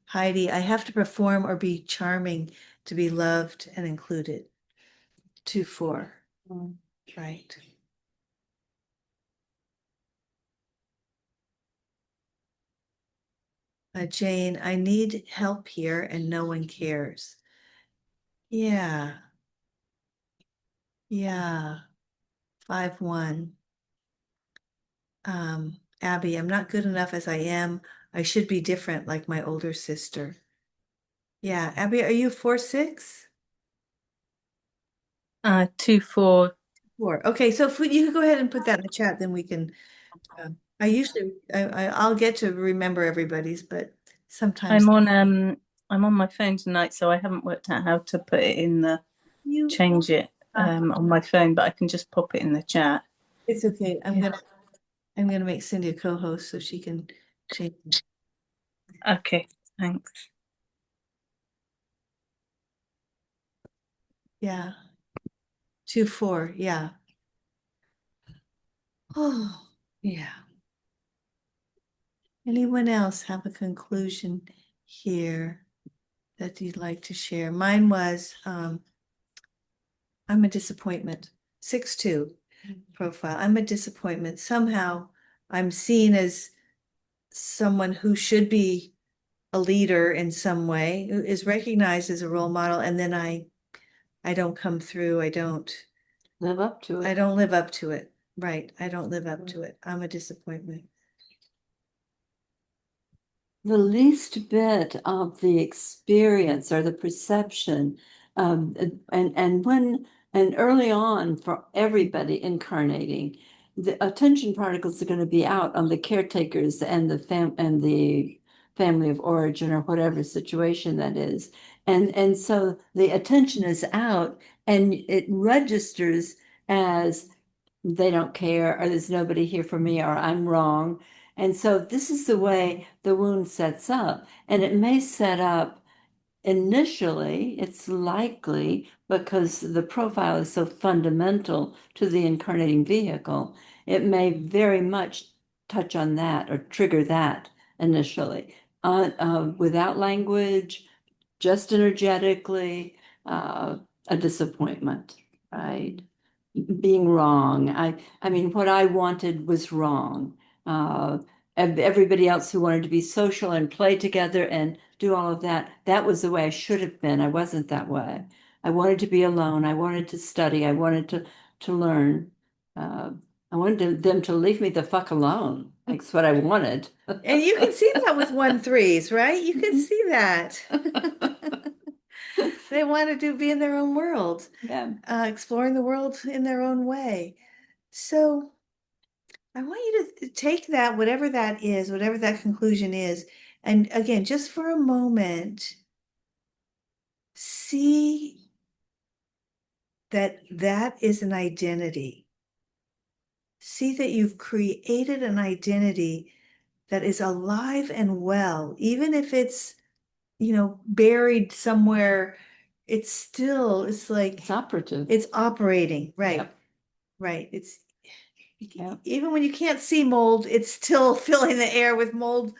Heidi, I have to perform or be charming to be loved and included. 2-4, right? Jane, I need help here and no one cares. Yeah. Yeah. 5-1. Abby, I'm not good enough as I am. I should be different like my older sister. Yeah. Abby, are you 4-6? 2-4. 4. Okay, so if you could go ahead and put that in the chat, then we can. I usually I'll get to remember everybody's, but sometimes I'm on my phone tonight, so I haven't worked out how to put it in the change it on my phone, but I can just pop it in the chat. It's okay. I'm going to make Cindy a co-host so she can change. Okay, thanks. Yeah. 2-4. Yeah. Oh, yeah. Anyone else have a conclusion here that you'd like to share? Mine was, I'm a disappointment. 6-2 profile. I'm a disappointment. Somehow I'm seen as someone who should be a leader in some way, who is recognized as a role model, and then I don't come through. I don't Live up to I it. don't live up to it. Right. I don't live up to it. I'm a disappointment. The least bit of the experience or the perception, and early on for everybody incarnating, the attention particles are going to be out on the caretakers and the family of origin or whatever situation that is. And so the attention is out and it registers as they don't care, or there's nobody here for me, or I'm wrong. And so this is the way the wound sets up. And it may set up initially, it's likely because the profile is so fundamental to the incarnating vehicle, it may very much touch on that or trigger that initially. Without language, just energetically, a disappointment, right? Being wrong. I mean, what I wanted was wrong. Everybody else who wanted to be social and play together and do all of that, that was the way I should have been. I wasn't that way. I wanted to be alone. I wanted to study. I wanted to learn. Uh, I wanted them to leave me the fuck alone. That's what I wanted. And you can see that with 1-3s, right? You can see that. They want to be in their own world, Yeah. exploring the world in their own way. So I want you to take that, whatever that is, whatever that conclusion is, and again, just for a moment, see that that is an identity. See that you've created an identity that is alive and well, even if it's, buried somewhere, it's like It's operative. it's operating, right? Yep. Right. It's Yep. even when you can't see mold, it's still filling the air with mold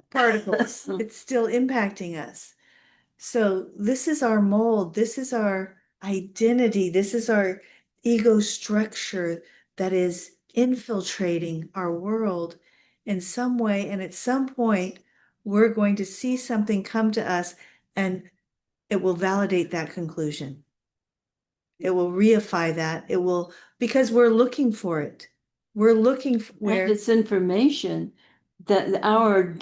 particles. It's still impacting us. So this is our mold. This is our identity. This is our ego structure that is infiltrating our world in some way. And at some point, we're going to see something come to us and it will validate that conclusion. It will reify that. It will, because we're looking for it. We're looking for And where it's information that our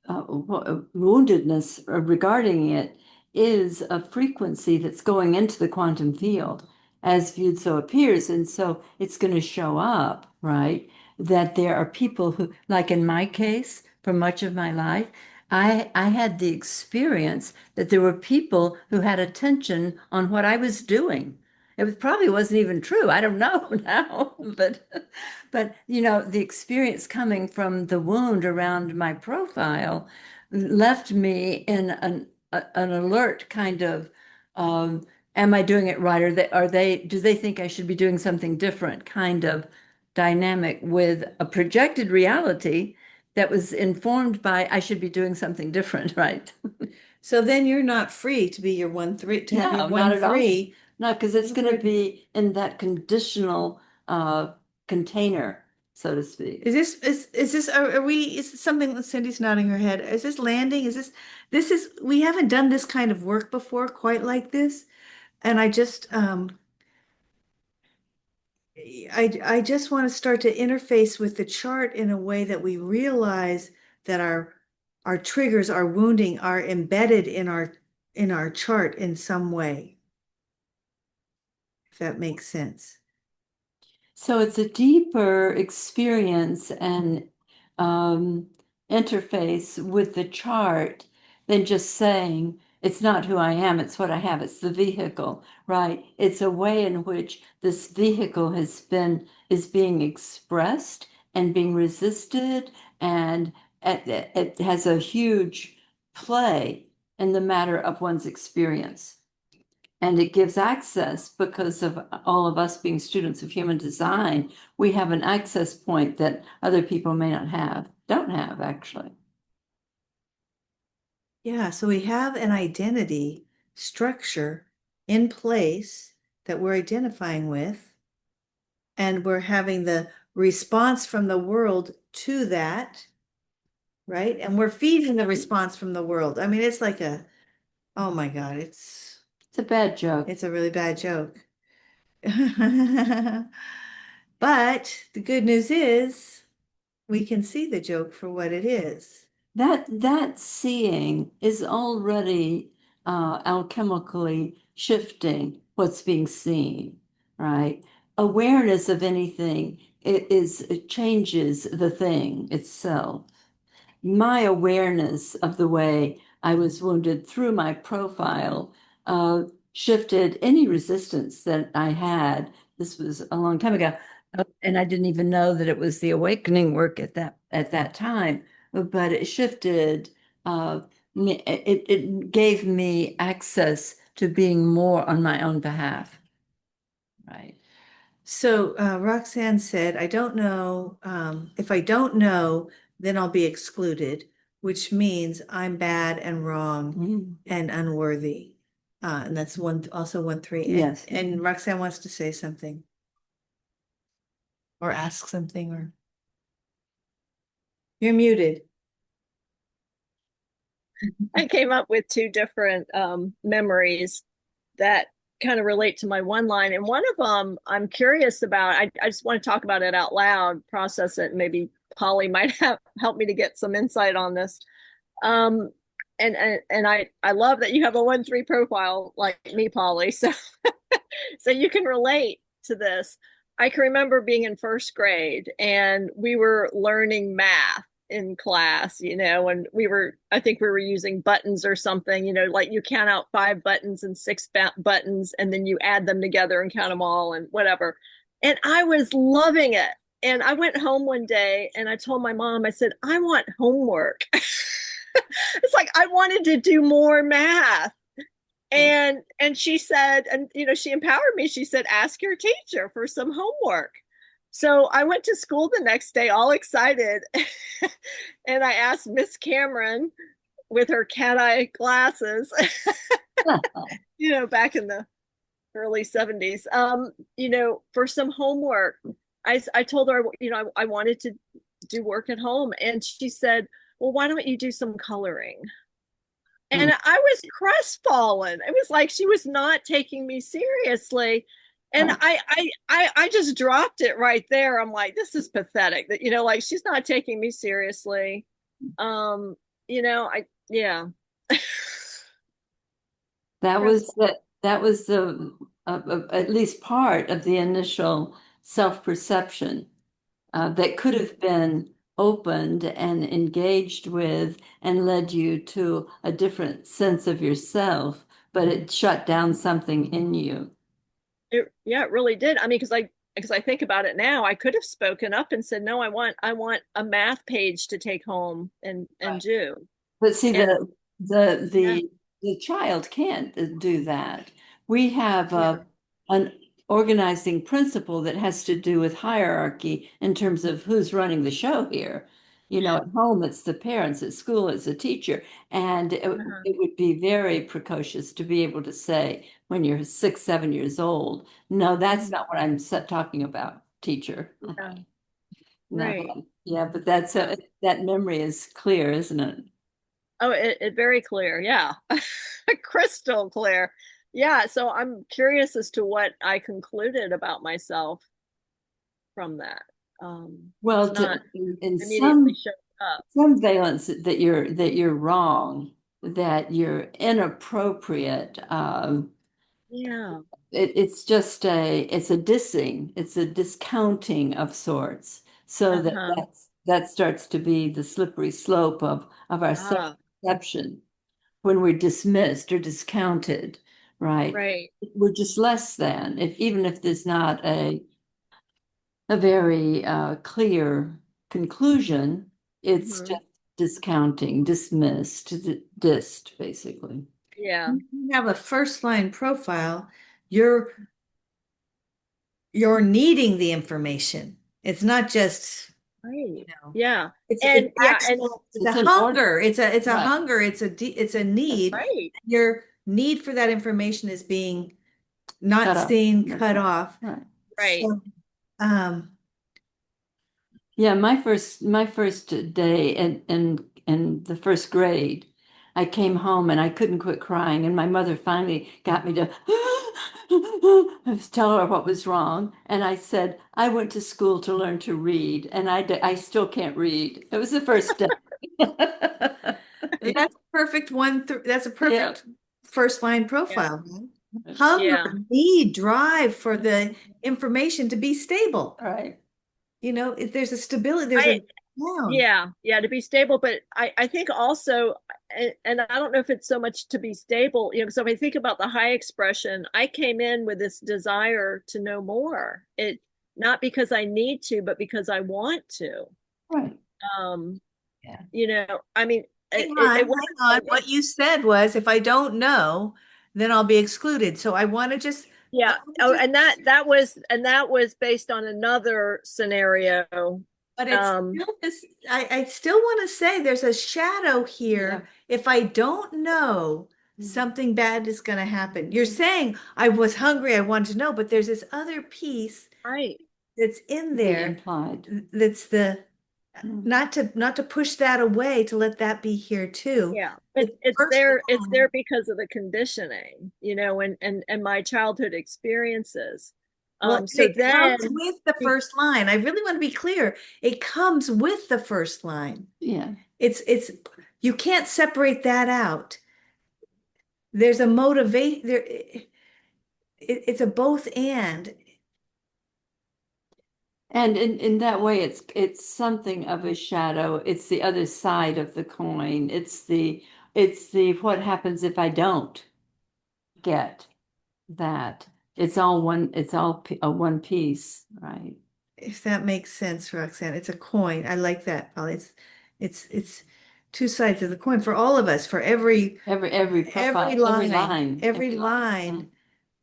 woundedness regarding it is a frequency that's going into the quantum field as viewed so appears. And so it's going to show up, right? That there are people who, like in my case, for much of my life, I had the experience that there were people who had attention on what I was doing. Probably wasn't even true. I don't know now, but the experience coming from the wound around my profile left me in an alert kind of, am I doing it right? Do they think I should be doing something different kind of dynamic with a projected reality that was informed by I should be doing something different, right? so then you're not free to be your 1-3, to have your No, not at all. 1-3. No, because it's going to be in that conditional container, so to speak. Is this something that Cindy's nodding her head? Is this landing? We haven't done this kind of work before, quite like this. And I just want to start to interface with the chart in a way that we realize that our triggers, our wounding are embedded in our chart in some way. If that makes sense. So it's a deeper experience and interface with the chart than just saying It's not who I am, it's what I have. It's the vehicle, right? It's a way in which this vehicle is being expressed and being resisted, and it has a huge play in the matter of one's experience. And it gives access because of all of us being students of human design. We have an access point that other people may not have, don't have actually. Yeah, so we have an identity structure in place that we're identifying with, and we're having the response from the world to that, right? And we're feeding the response from the world. I mean, it's like oh my God, It's a bad joke. it's a really bad joke. But the good news is we can see the joke for what it is. That seeing is already alchemically shifting what's being seen, right? Awareness of anything it changes the thing itself. My awareness of the way I was wounded through my profile shifted any resistance that I had. This was a long time ago, and I didn't even know that it was the awakening work at that time. But it shifted. It gave me access to being more on my own behalf. Right. So Roxanne said, I don't know. If I don't know, then I'll be excluded, which means I'm bad and wrong and unworthy. And that's also 1-3. Yes. And Roxanne wants to say something or ask something, or you're muted. I came up with two different memories that kind of relate to my one line. And one of them I'm curious about. I just want to talk about it out loud, process it. Maybe Polly might have helped me to get some insight on this. Um, and I love that you have a 1-3 profile like me, Polly. So so you can relate to this. I can remember being in first grade and we were learning math in class, and I think we were using buttons or something, like you count out 5 buttons and 6 buttons, and then you add them together and count them all and whatever. And I was loving it. And I went home one day and I told my mom, I said, I want homework. It's like I wanted to do more math. And she said, and she empowered me. She said, ask your teacher for some homework. So I went to school the next day all excited. And I asked Miss Cameron with her cat eye glasses, back in the early 70s, for some homework. I told her, I wanted to do work at home. And she said, well, why don't you do some coloring? And I was crestfallen. It was like she was not taking me seriously. And I just dropped it right there. I'm like, this is pathetic that, like she's not taking me seriously. Yeah. That was the at least part of the initial self-perception that could have been opened and engaged with and led you to a different sense of yourself, but it shut down something in you. It really did. I mean, because I think about it now, I could have spoken up and said, no, I want a math page to take home and do. But see, And yeah. the child can't do that. We have an organizing principle that has to do with hierarchy in terms of who's running the show here. At home it's the parents, at school it's the teacher, and it would be very precocious to be able to say when you're 6, 7 years old, no, that's not what I'm talking about, teacher. Yeah. No, Right. yeah, but that memory is clear, isn't it? Oh, it very clear. Yeah. Crystal clear. Yeah. So I'm curious as to what I concluded about myself from that. Well, It's not in immediately showing up. some valence that you're wrong, that you're inappropriate. Yeah. It's a dissing, it's a discounting of sorts, so that starts to be the slippery slope of our Ah, self-perception. when we're dismissed or discounted, right? Right. We're just less than, even if there's not a very clear conclusion, it's Mhm. just discounting, dismissed, dissed, basically. Yeah. You have a first line profile, you're needing the information. It's not just, Right. know, Yeah. it's And yeah, and actual, it's a It's an hunger. It's a Right. hunger. It's a that's need. right. Your need for that information is being not Cut off. staying That's cut right. off. Right. Right. So, um, Yeah, my first day in the first grade, I came home and I couldn't quit crying, and my mother finally got me to tell her what was wrong. And I said, I went to school to learn to read, and I still can't read. It was the first day. that's a perfect one. That's a Yeah. perfect first line Yeah. profile, man. Hunger, Yeah. need, drive for the information to be stable. Right. You know, if there's a stability, there's I a ground. yeah, to be stable, but I think also, and I don't know if it's so much to be stable, so if I think about the high expression, I came in with this desire to know more. It not because I need to, but because I want to. Right. Um, Yeah. I mean, Hang it on, wasn't hang on. like What you said was, if I don't know, then I'll be excluded. So I yeah. want to Oh, just, and that was based on another scenario. but it's Um, still this, I still want to say there's a shadow here. If I don't know, something bad is going to happen. You're saying I was hungry, I wanted to know, but there's this other piece right. that's in The there. implied. That's the, Mm. not to push that away, to let that be here too. Yeah, but It's it's first there it's line. there because of the conditioning, and my childhood experiences. Well, So it then comes with the first line. I really want to be clear. It comes with the first line. Yeah. It's you can't separate that out. There's a motivate there. It's a both and. And in that way, it's something of a shadow. It's the other side of the coin. It's the what happens if I don't get that. It's all one. It's all a one piece, right? If that makes sense, Roxanne. It's a coin. I like that, Polly. It's two sides of the coin for all of us, for Every profile, every line, every line.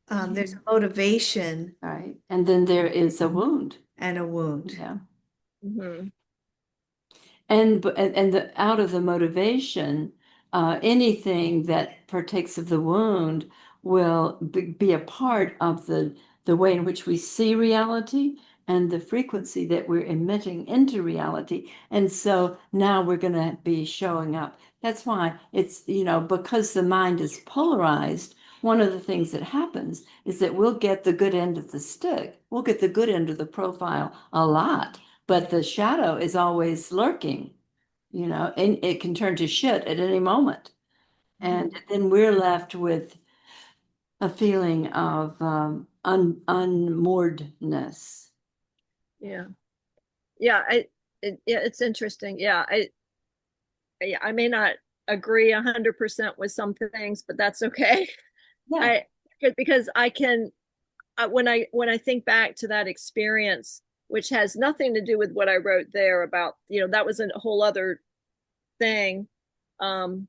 There's a motivation right? And then there is a wound. and a wound. Yeah. mhm, And out of the motivation, anything that partakes of the wound will be a part of the way in which we see reality and the frequency that we're emitting into reality. And so now we're going to be showing up. That's why it's, because the mind is polarized, one of the things that happens is that we'll get the good end of the stick. We'll get the good end of the profile a lot, but the shadow is always lurking, and it can turn to shit at any moment. And then we're left with a feeling of unmooredness. yeah. Yeah, it's interesting. I may not agree 100% with some things, but that's okay. Yeah. I because I can when I think back to that experience, which has nothing to do with what I wrote there about, that was a whole other thing, um,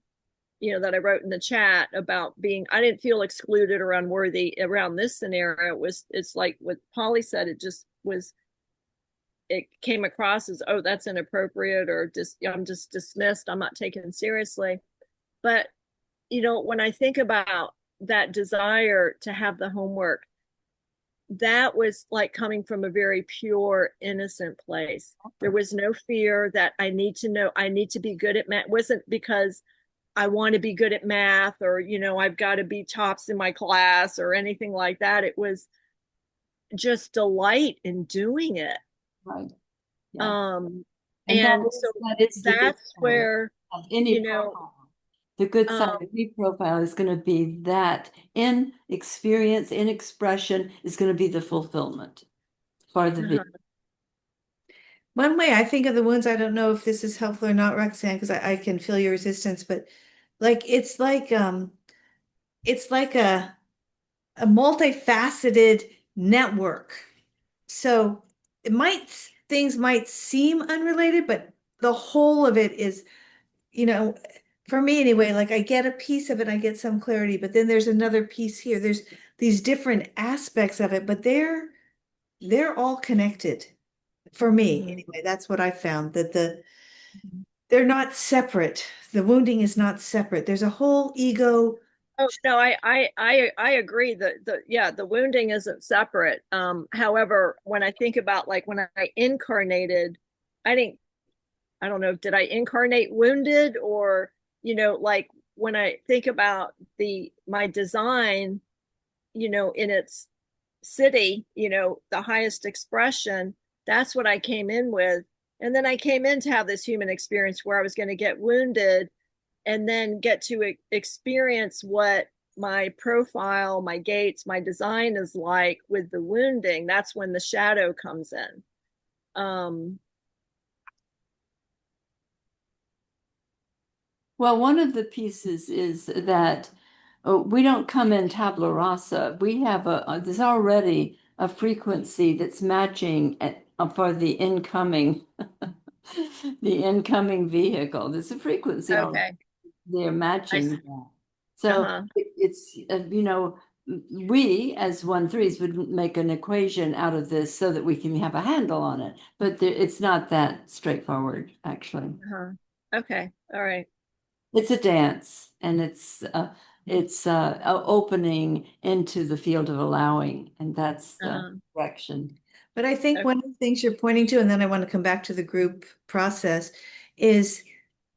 that I wrote in the chat about I didn't feel excluded or unworthy around this scenario. It's like what Polly said, it came across as, oh, that's inappropriate, or just, I'm just dismissed. I'm not taken seriously. But, when I think about that desire to have the homework, that was like coming from a very pure, innocent place. There was no fear that I need to know, I need to be good at math. It wasn't because I want to be good at math, or, I've got to be tops in my class or anything like that. It was just delight in doing it. Right. Yeah. Um, And and so that is the good that's side where, of any you know, profile. The good side um, of any profile is going to be that in experience, in expression, is going to be the fulfillment for the uh-huh. One way I think of the wounds, I don't know if this is helpful or not, Roxanne, because I can feel your resistance, but Like it's like a multifaceted network. So things might seem unrelated, but the whole of it is, you know, for me anyway, like I get a piece of it, I get some clarity, but then there's another piece here. There's these different aspects of it, but they're all connected for me Mhm. anyway. That's what I found, that they're not separate. The wounding is not separate. There's a whole ego. Oh no, I agree that the wounding isn't separate. However, when I think about like when I incarnated, I think I don't know, did I incarnate wounded or like when I think about the my design, in its city, the highest expression, that's what I came in with. And then I came in to have this human experience where I was going to get wounded and then get to experience what my profile, my gates, my design is like with the wounding. That's when the shadow comes in. Um, Well, one of the pieces is that we don't come in tabula rasa. We have there's already a frequency that's matching for the incoming, the incoming vehicle. There's a frequency already. okay. They're I, matching that. So uh-huh. it's, we as 1/3s would make an equation out of this so that we can have a handle on it. But it's not that straightforward, actually. Uh-huh. Okay. All right. It's a dance, and it's opening into the field of allowing, and that's the Uh-huh. direction. But I think Okay. one of the things you're pointing to, and then I want to come back to the group process, is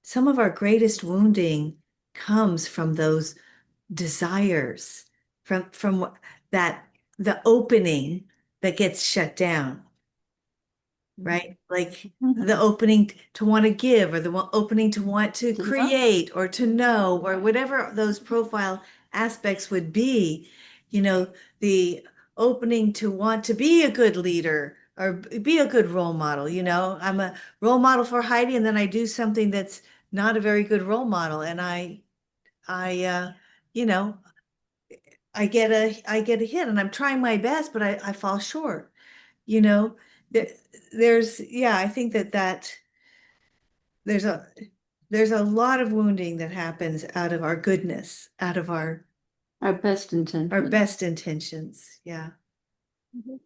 some of our greatest wounding comes from those desires, that the opening that gets shut down, right? Like the opening to want to give, or the opening to want to To know. create or to know, or whatever those profile aspects would be, the opening to want to be a good leader or be a good role model. I'm a role model for Heidi, and then I do something that's not a very good role model, and I you know, I get a hit, and I'm trying my best, but I fall short. You know, there, yeah, I think that there's a there's a lot of wounding that happens out of our goodness, out of Our best our intention. best intentions. Yeah. Mhm.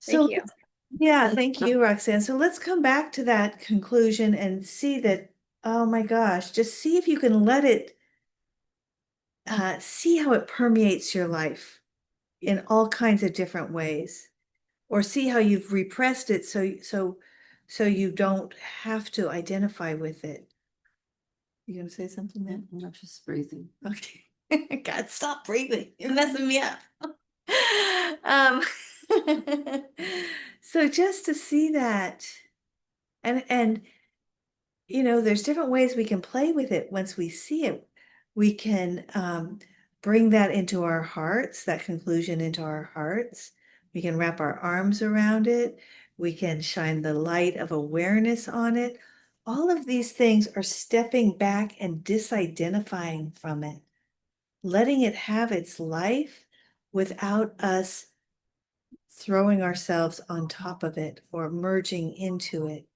Thank So you. yeah, thank you, Roxanne. So let's come back to that conclusion and see that, oh my gosh, just see if you can let it see how it permeates your life in all kinds of different ways, or see how you've repressed it so you don't have to identify with it. You gonna say something then? I'm just breathing. Okay. God, stop breathing. You're messing me up. Um, so just to see that, and there's different ways we can play with it once we see it. We can bring that into our hearts, that conclusion into our hearts. We can wrap our arms around it. We can shine the light of awareness on it. All of these things are stepping back and disidentifying from it, letting it have its life without us throwing ourselves on top of it or merging into it.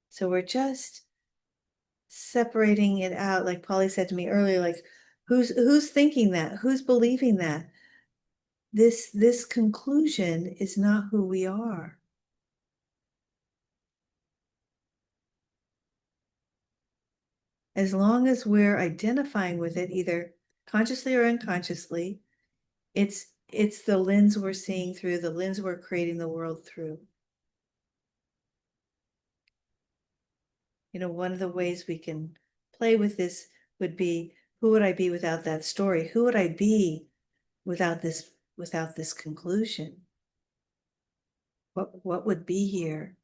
So we're just separating it out, like Polly said to me earlier, like who's thinking that? Who's believing that? This conclusion is not who we are. As long as we're identifying with it, either consciously or unconsciously, it's the lens we're seeing through, the lens we're creating the world through. One of the ways we can play with this would be, who would I be without that story? Who would I be without this conclusion? What would be here?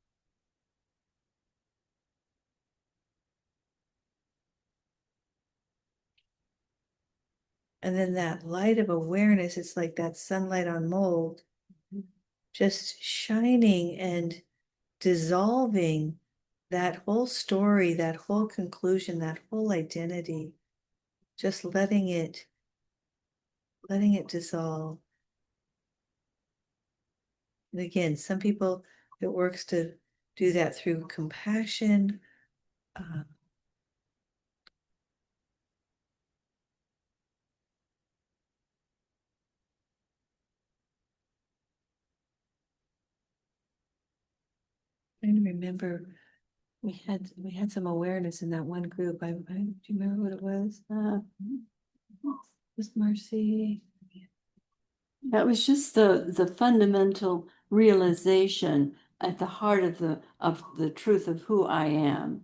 And then that light of awareness, it's like that sunlight on mold, just shining and dissolving that whole story, that whole conclusion, that whole identity. just letting it dissolve. And again, some people, it works to do that through compassion. Trying to remember, we had some awareness in that one group. Do you remember what it was? Was Marcy? That was just the fundamental realization at the heart of the truth of who I am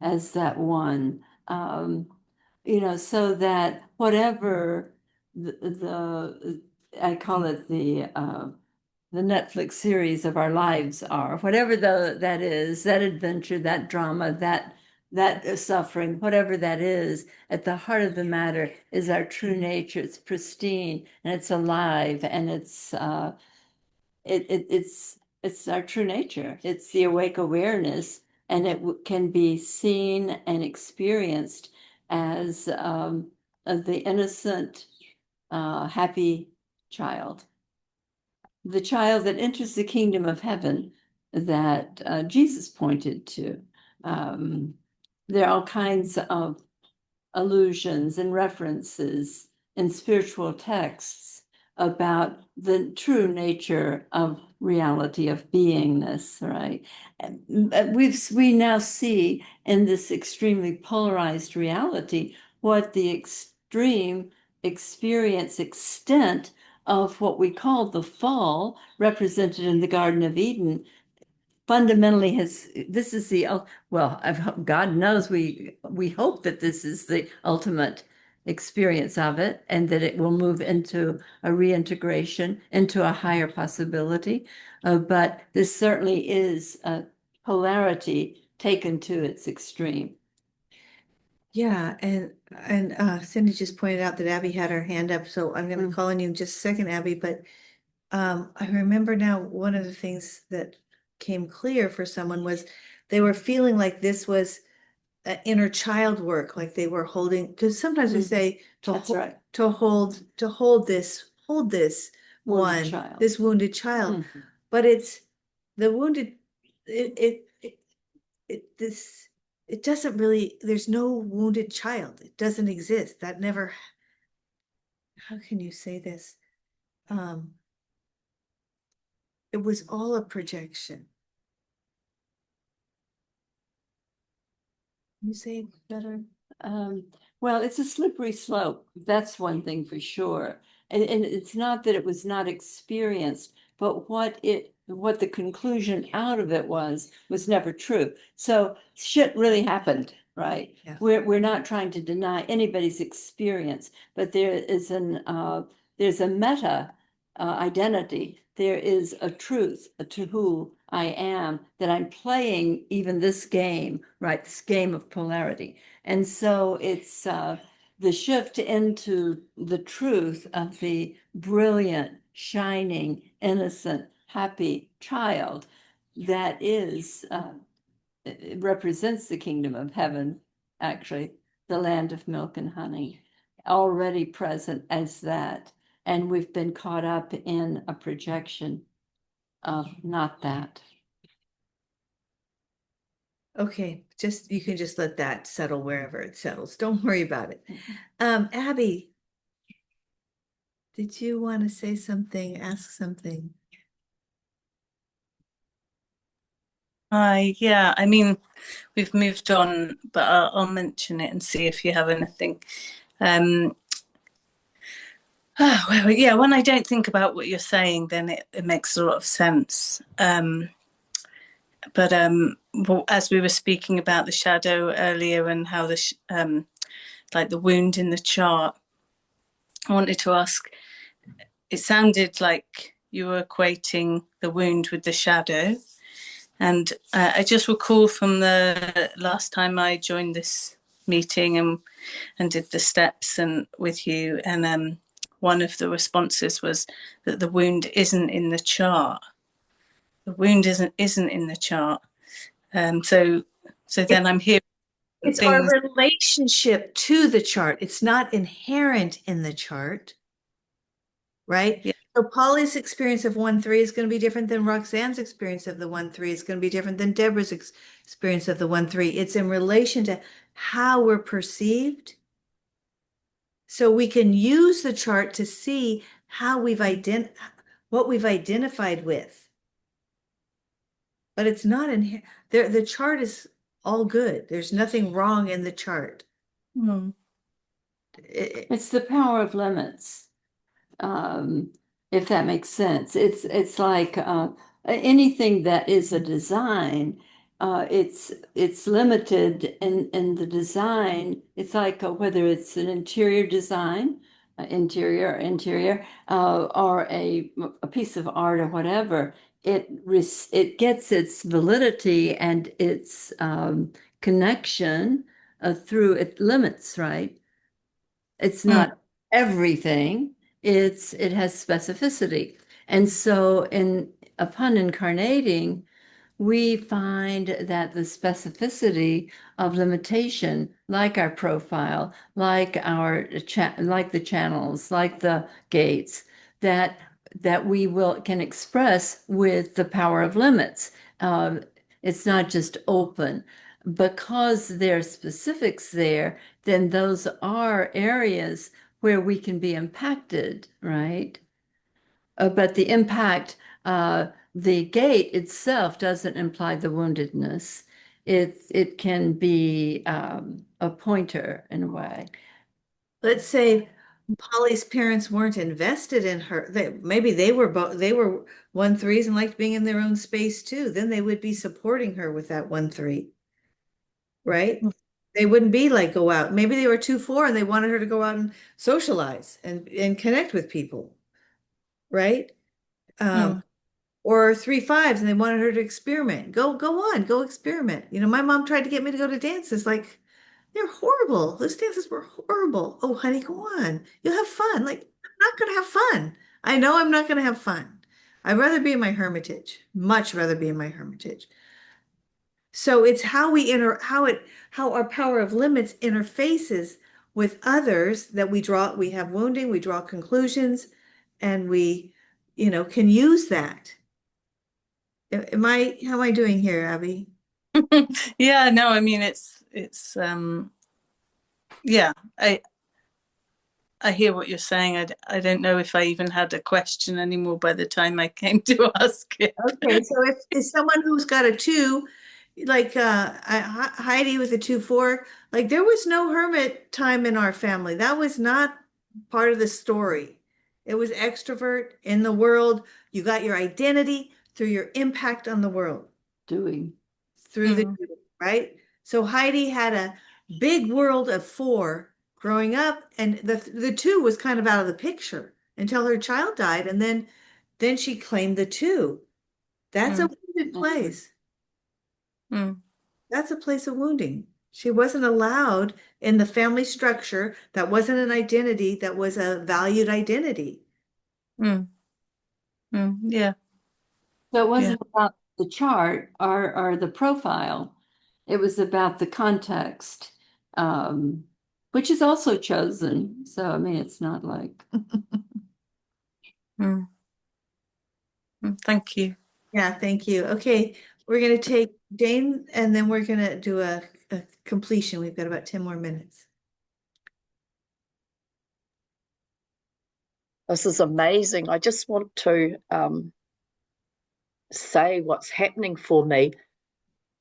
as that one. So that whatever the I call it the Netflix series of our lives are, whatever that is, that adventure, that drama, that suffering, whatever that is, at the heart of the matter is our true nature. It's pristine and it's alive, and it's our true nature. It's the awake awareness, and it can be seen and experienced as the innocent, happy child, the child that enters the kingdom of heaven that Jesus pointed to. There are all kinds of allusions and references in spiritual texts about the true nature of reality, of beingness, right? We now see in this extremely polarized reality what the extreme experience extent of what we call the fall, represented in the Garden of Eden, fundamentally this is God knows we hope that this is the ultimate experience of it, and that it will move into a reintegration into a higher possibility. But this certainly is a polarity taken to its extreme. Yeah, and Cindy just pointed out that Abby had her hand up, so I'm going to call on you in just a second, Abby. But I remember now one of the things that came clear for someone was they were feeling like this was inner child work, like they were holding. Because sometimes we say That's right. to hold this Wounded child. this wounded child, but it's the wounded. It doesn't really, there's no wounded child. It doesn't exist. That never, how can you say this? It was all a projection. Can you say it better? Well, it's a slippery slope. That's one thing for sure. And it's not that it was not experienced, but what the conclusion out of it was never true. So shit really happened, right? Yeah. We're not trying to deny anybody's experience, but there's a meta identity. There is a truth to who I am, that I'm playing even this game, right? This game of polarity. And so it's the shift into the truth of the brilliant, shining, innocent, happy child that is it represents the kingdom of heaven, actually, the land of milk and honey, already present as that. And we've been caught up in a projection of not that. Okay, you can just let that settle wherever it settles. Don't worry about it. Abby, did you want to say something, ask something? Yeah, I mean, we've moved on, but I'll mention it and see if you have anything. Well, yeah, when I don't think about what you're saying, then it makes a lot of sense. But as we were speaking about the shadow earlier and how like the wound in the chart, I wanted to ask, it sounded like you were equating the wound with the shadow. And I just recall from the last time I joined this meeting and did the steps and with you, and one of the responses was that the wound isn't in the chart. The wound isn't in the chart. So then I'm hearing It's our things. relationship to the chart. It's not inherent in the chart, right? Yeah. So Polly's experience of 1-3 is going to be different than Roxanne's experience of the 1-3. It's going to be different than Deborah's experience of the 1-3. It's in relation to how we're perceived. So we can use the chart to see how what we've identified with. But it's not in there. The chart is all good. There's nothing wrong in the chart. Mm. It's the power of limits, if that makes sense. It's like anything that is a design. It's limited in the design. It's like whether it's an interior design, interior, or a piece of art or whatever. It gets its validity and its connection through its limits, right? It's Mm. not everything. It has specificity. And so upon incarnating, we find that the specificity of limitation, like our profile, like like the channels, like the gates, that we can express with the power of limits. It's not just open. Because there are specifics there, then those are areas where we can be impacted, right? But the impact, the gate itself doesn't imply the woundedness. It can be a pointer in a way. Let's say Polly's parents weren't invested in her. Maybe they were 1-3s and liked being in their own space too. Then they would be supporting her with that 1-3, right? They wouldn't be like go out. Maybe they were 2-4 and they wanted her to go out and socialize and connect with people, right? Mm. Or 3-5s and they wanted her to experiment. Go on, go experiment. My mom tried to get me to go to dances. Like, they're horrible. Those dances were horrible. Oh, honey, go on. You'll have fun. Like, I'm not going to have fun. I know I'm not going to have fun. I'd rather be in my hermitage. Much rather be in my hermitage. So it's how how our power of limits interfaces with others that we have wounding, we draw conclusions, and we, can use that. How am I doing here, Abby? Yeah, no, I mean yeah, I hear what you're saying. I don't know if I even had a question anymore by the time I came to ask it. Okay, so if someone who's got a 2, like Heidi with a 2-4, like there was no hermit time in our family. That was not part of the story. It was extrovert in the world. You got your identity through your impact on the world, Doing. through the Mm. right? So Heidi had a big world of 4 growing up, and the 2 was kind of out of the picture until her child died, and then she claimed the 2. That's a Mm. wounded place. Mm. That's a place of wounding. She wasn't allowed in the family structure. That wasn't an identity. That was a valued identity. Mm. Mm. Yeah, So it yeah. wasn't about the chart or the profile. It was about the context, which is also chosen. So, I mean, it's not like. Mm. Mm. Thank you. Yeah, thank you. Okay, we're going to take Jane and then we're going to do a completion. We've got about 10 more minutes. This is amazing. I just want to say what's happening for me.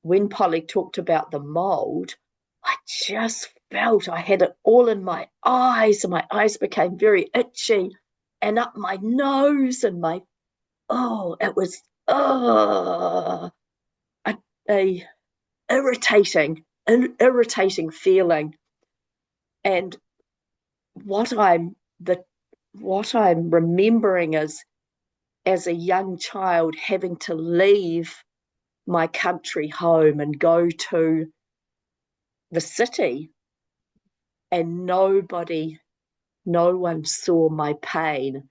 When Polly talked about the mold, I just felt I had it all in my eyes, and my eyes became very itchy, and up my nose, and it was a irritating feeling. And what I'm remembering is, as a young child, having to leave my country home and go to the city, and no one saw my pain.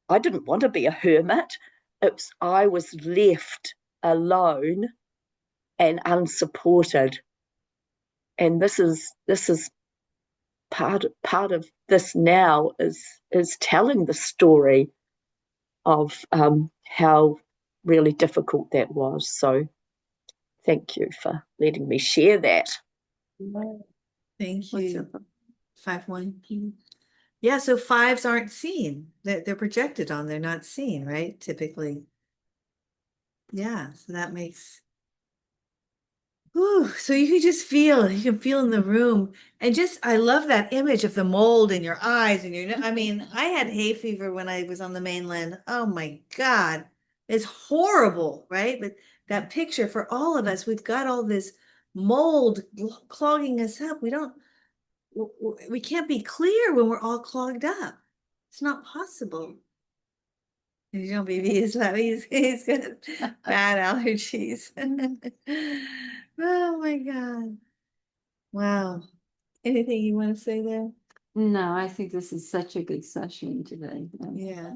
I didn't want to be a hermit. I was left alone and unsupported. And this is part of this now is telling the story of how really difficult that was. So thank you for letting me share that. Thank you. 5-1. Yeah, so fives aren't seen. They're projected on, they're not seen, right? Typically. Yeah, so that makes Ooh, so you can feel in the room. And just, I love that image of the mold in your eyes and I mean, I had hay fever when I was on the mainland. Oh my God. It's horrible, right? But that picture for all of us, we've got all this mold clogging us up. We can't be clear when we're all clogged up. It's not possible. Jean Baby is that he's got bad allergies. Oh my God. Wow. Anything you want to say there? No, I think this is such a good session today. Yeah.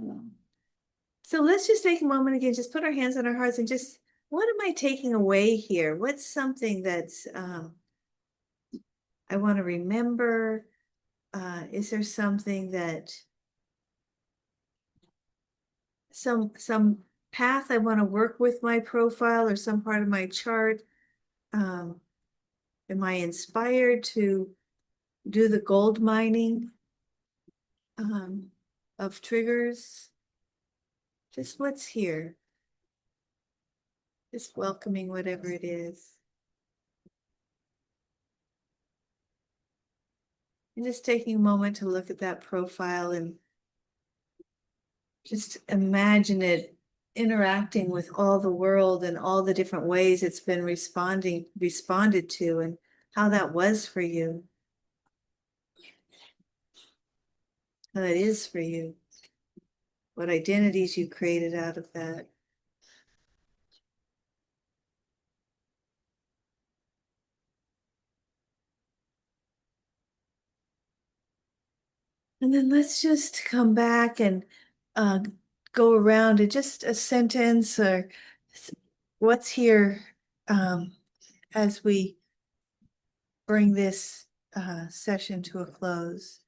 So let's just take a moment again, just put our hands on our hearts and just, what am I taking away here? What's something that's I want to remember? Is there something that some path I want to work with my profile or some part of my chart? Am I inspired to do the gold mining of triggers? Just what's here? Just welcoming whatever it is. And just taking a moment to look at that profile and just imagine it interacting with all the world and all the different ways it's been responded to and how that was for you. How that is for you. What identities you created out of that. And then let's just come back and uh, go around to just a sentence or what's here as we bring this session to a close.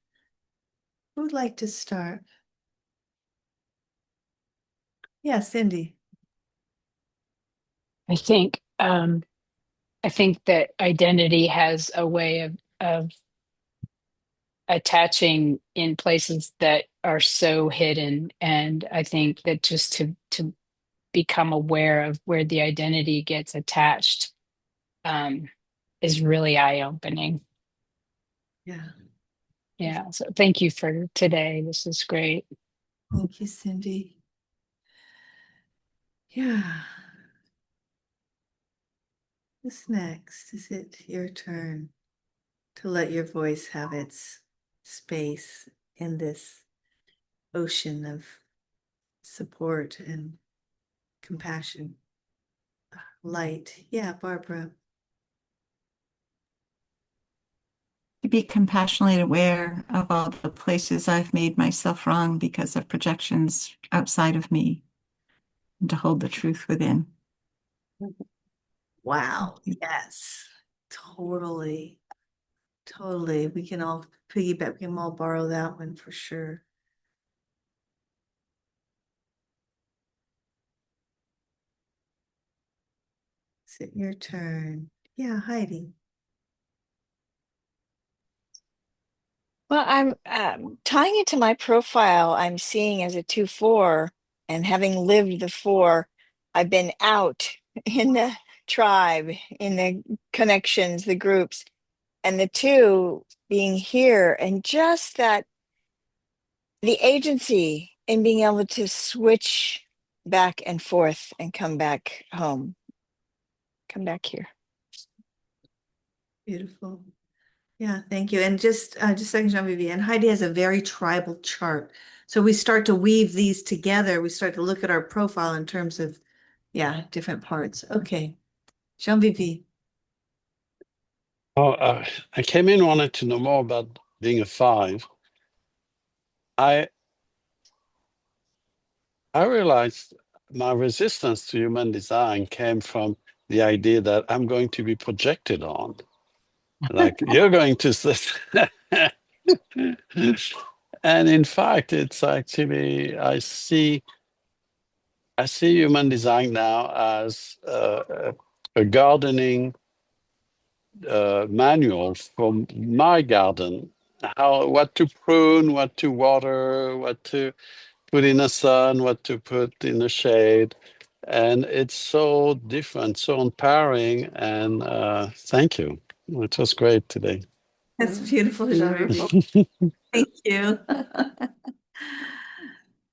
Who would like to start? Yeah, Cindy. I think that identity has a way of attaching in places that are so hidden. And I think that just to become aware of where the identity gets attached is really eye-opening. Yeah. Yeah. So thank you for today. This is great. Thank you, Cindy. Yeah. What's next? Is it your turn to let your voice have its space in this ocean of support and compassion? Light. Yeah, Barbara. To be compassionately aware of all the places I've made myself wrong because of projections outside of me, and to hold the truth within. Wow. Yes. Totally. Totally. We can all piggyback, we can all borrow that one for sure. Is it your turn? Yeah, Heidi. Well, I'm tying it to my profile. I'm seeing as a 2-4, and having lived the 4, I've been out in the tribe, in the connections, the groups, and the 2 being here, and just that the agency in being able to switch back and forth and come back home, come back here. Beautiful. Yeah, thank you. And just a second, Jean-Vivi. And Heidi has a very tribal chart. So we start to weave these together. We start to look at our profile in terms of, yeah, different parts. Okay. Jean-Vivi. Oh, I came in wanted to know more about being a 5. I realized my resistance to human design came from the idea that I'm going to be projected on. Like you're going to sit. And in fact, it's actually I see human design now as a gardening manual for my garden. What to prune, what to water, what to put in the sun, what to put in the shade. And it's so different, so empowering. And thank you. It was great today. That's beautiful, Jean. Thank you.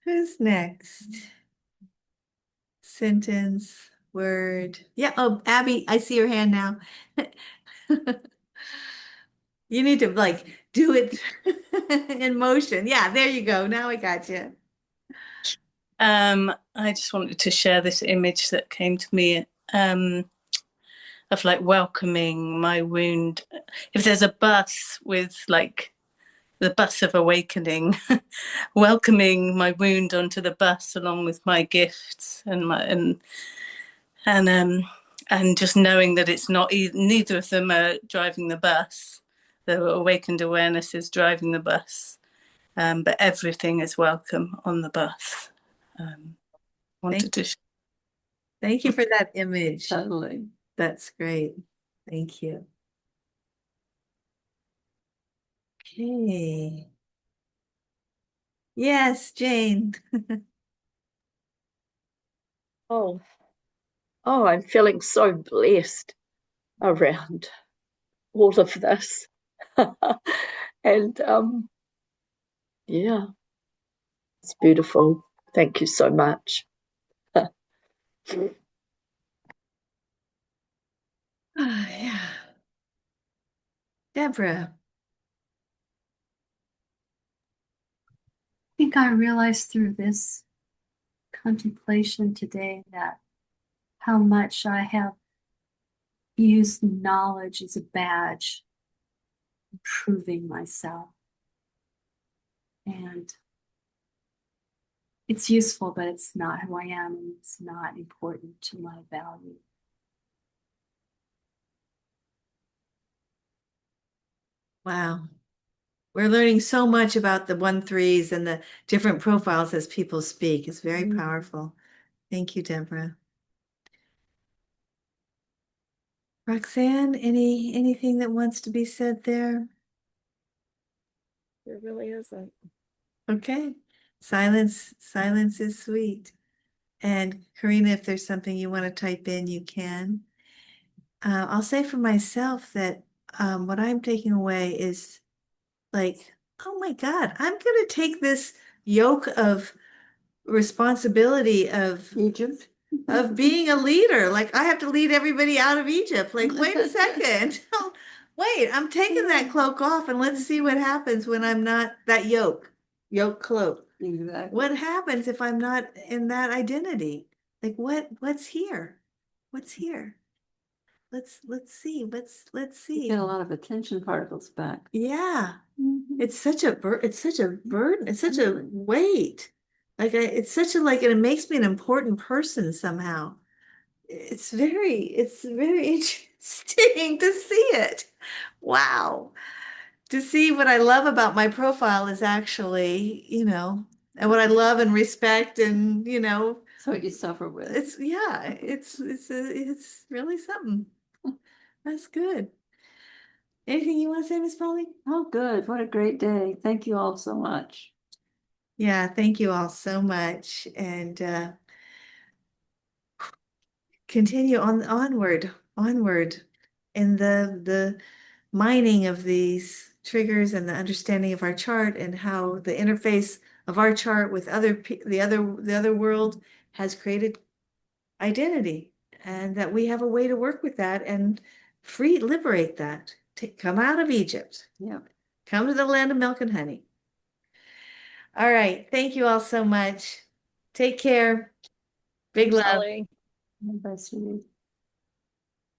Who's next? Sentence, word. Yeah. Oh, Abby, I see your hand now. You need to like do it in motion. Yeah, there you go. Now I got you. I just wanted to share this image that came to me of like welcoming my wound. If there's a bus with like the bus of awakening, welcoming my wound onto the bus along with my gifts and just knowing that it's not neither of them are driving the bus. The awakened awareness is driving the bus, but everything is welcome on the bus. Wanted to. Thank you for that image. Totally. That's great. Thank you. Okay. Yes, Jane. Oh, I'm feeling so blessed around all of this. And yeah, it's beautiful. Thank you so much. Yeah. Deborah. I think I realized through this contemplation today that how much I have used knowledge as a badge, proving myself. And it's useful, but it's not who I am, and it's not important to my value. Wow. We're learning so much about the 1-3s and the different profiles as people speak. It's very powerful. Thank you, Deborah. Roxanne, anything that wants to be said there? There really isn't. Okay. Silence is sweet. And Karina, if there's something you want to type in, you can. I'll say for myself that what I'm taking away is like, oh my God, I'm going to take this yoke of responsibility of Egypt. of being a leader. Like I have to lead everybody out of Egypt. Like, wait a second. Wait, I'm taking that cloak off and let's see what happens when I'm not that yoke cloak. Exactly. What happens if I'm not in that identity? Like what's here? What's here? Let's see. Let's see. Get a lot of attention particles back. Yeah. It's such a burden. It's such a burden. It's such a weight. Like it's such a like, and it makes me an important person somehow. It's very interesting to see it. Wow. To see what I love about my profile is actually, and what I love and respect and, So what you suffer with. it's it's really something. That's good. Anything you want to say, Miss Polly? Oh, good. What a great day. Thank you all so much. Yeah, thank you all so much. And continue onward in the mining of these triggers and the understanding of our chart and how the interface of our chart with the other world has created identity, and that we have a way to work with that and liberate that to come out of Egypt. Yeah. Come to the land of milk and honey. All right. Thank you all so much. Take care. Big Thanks, love. Holly. Bye, sweetie.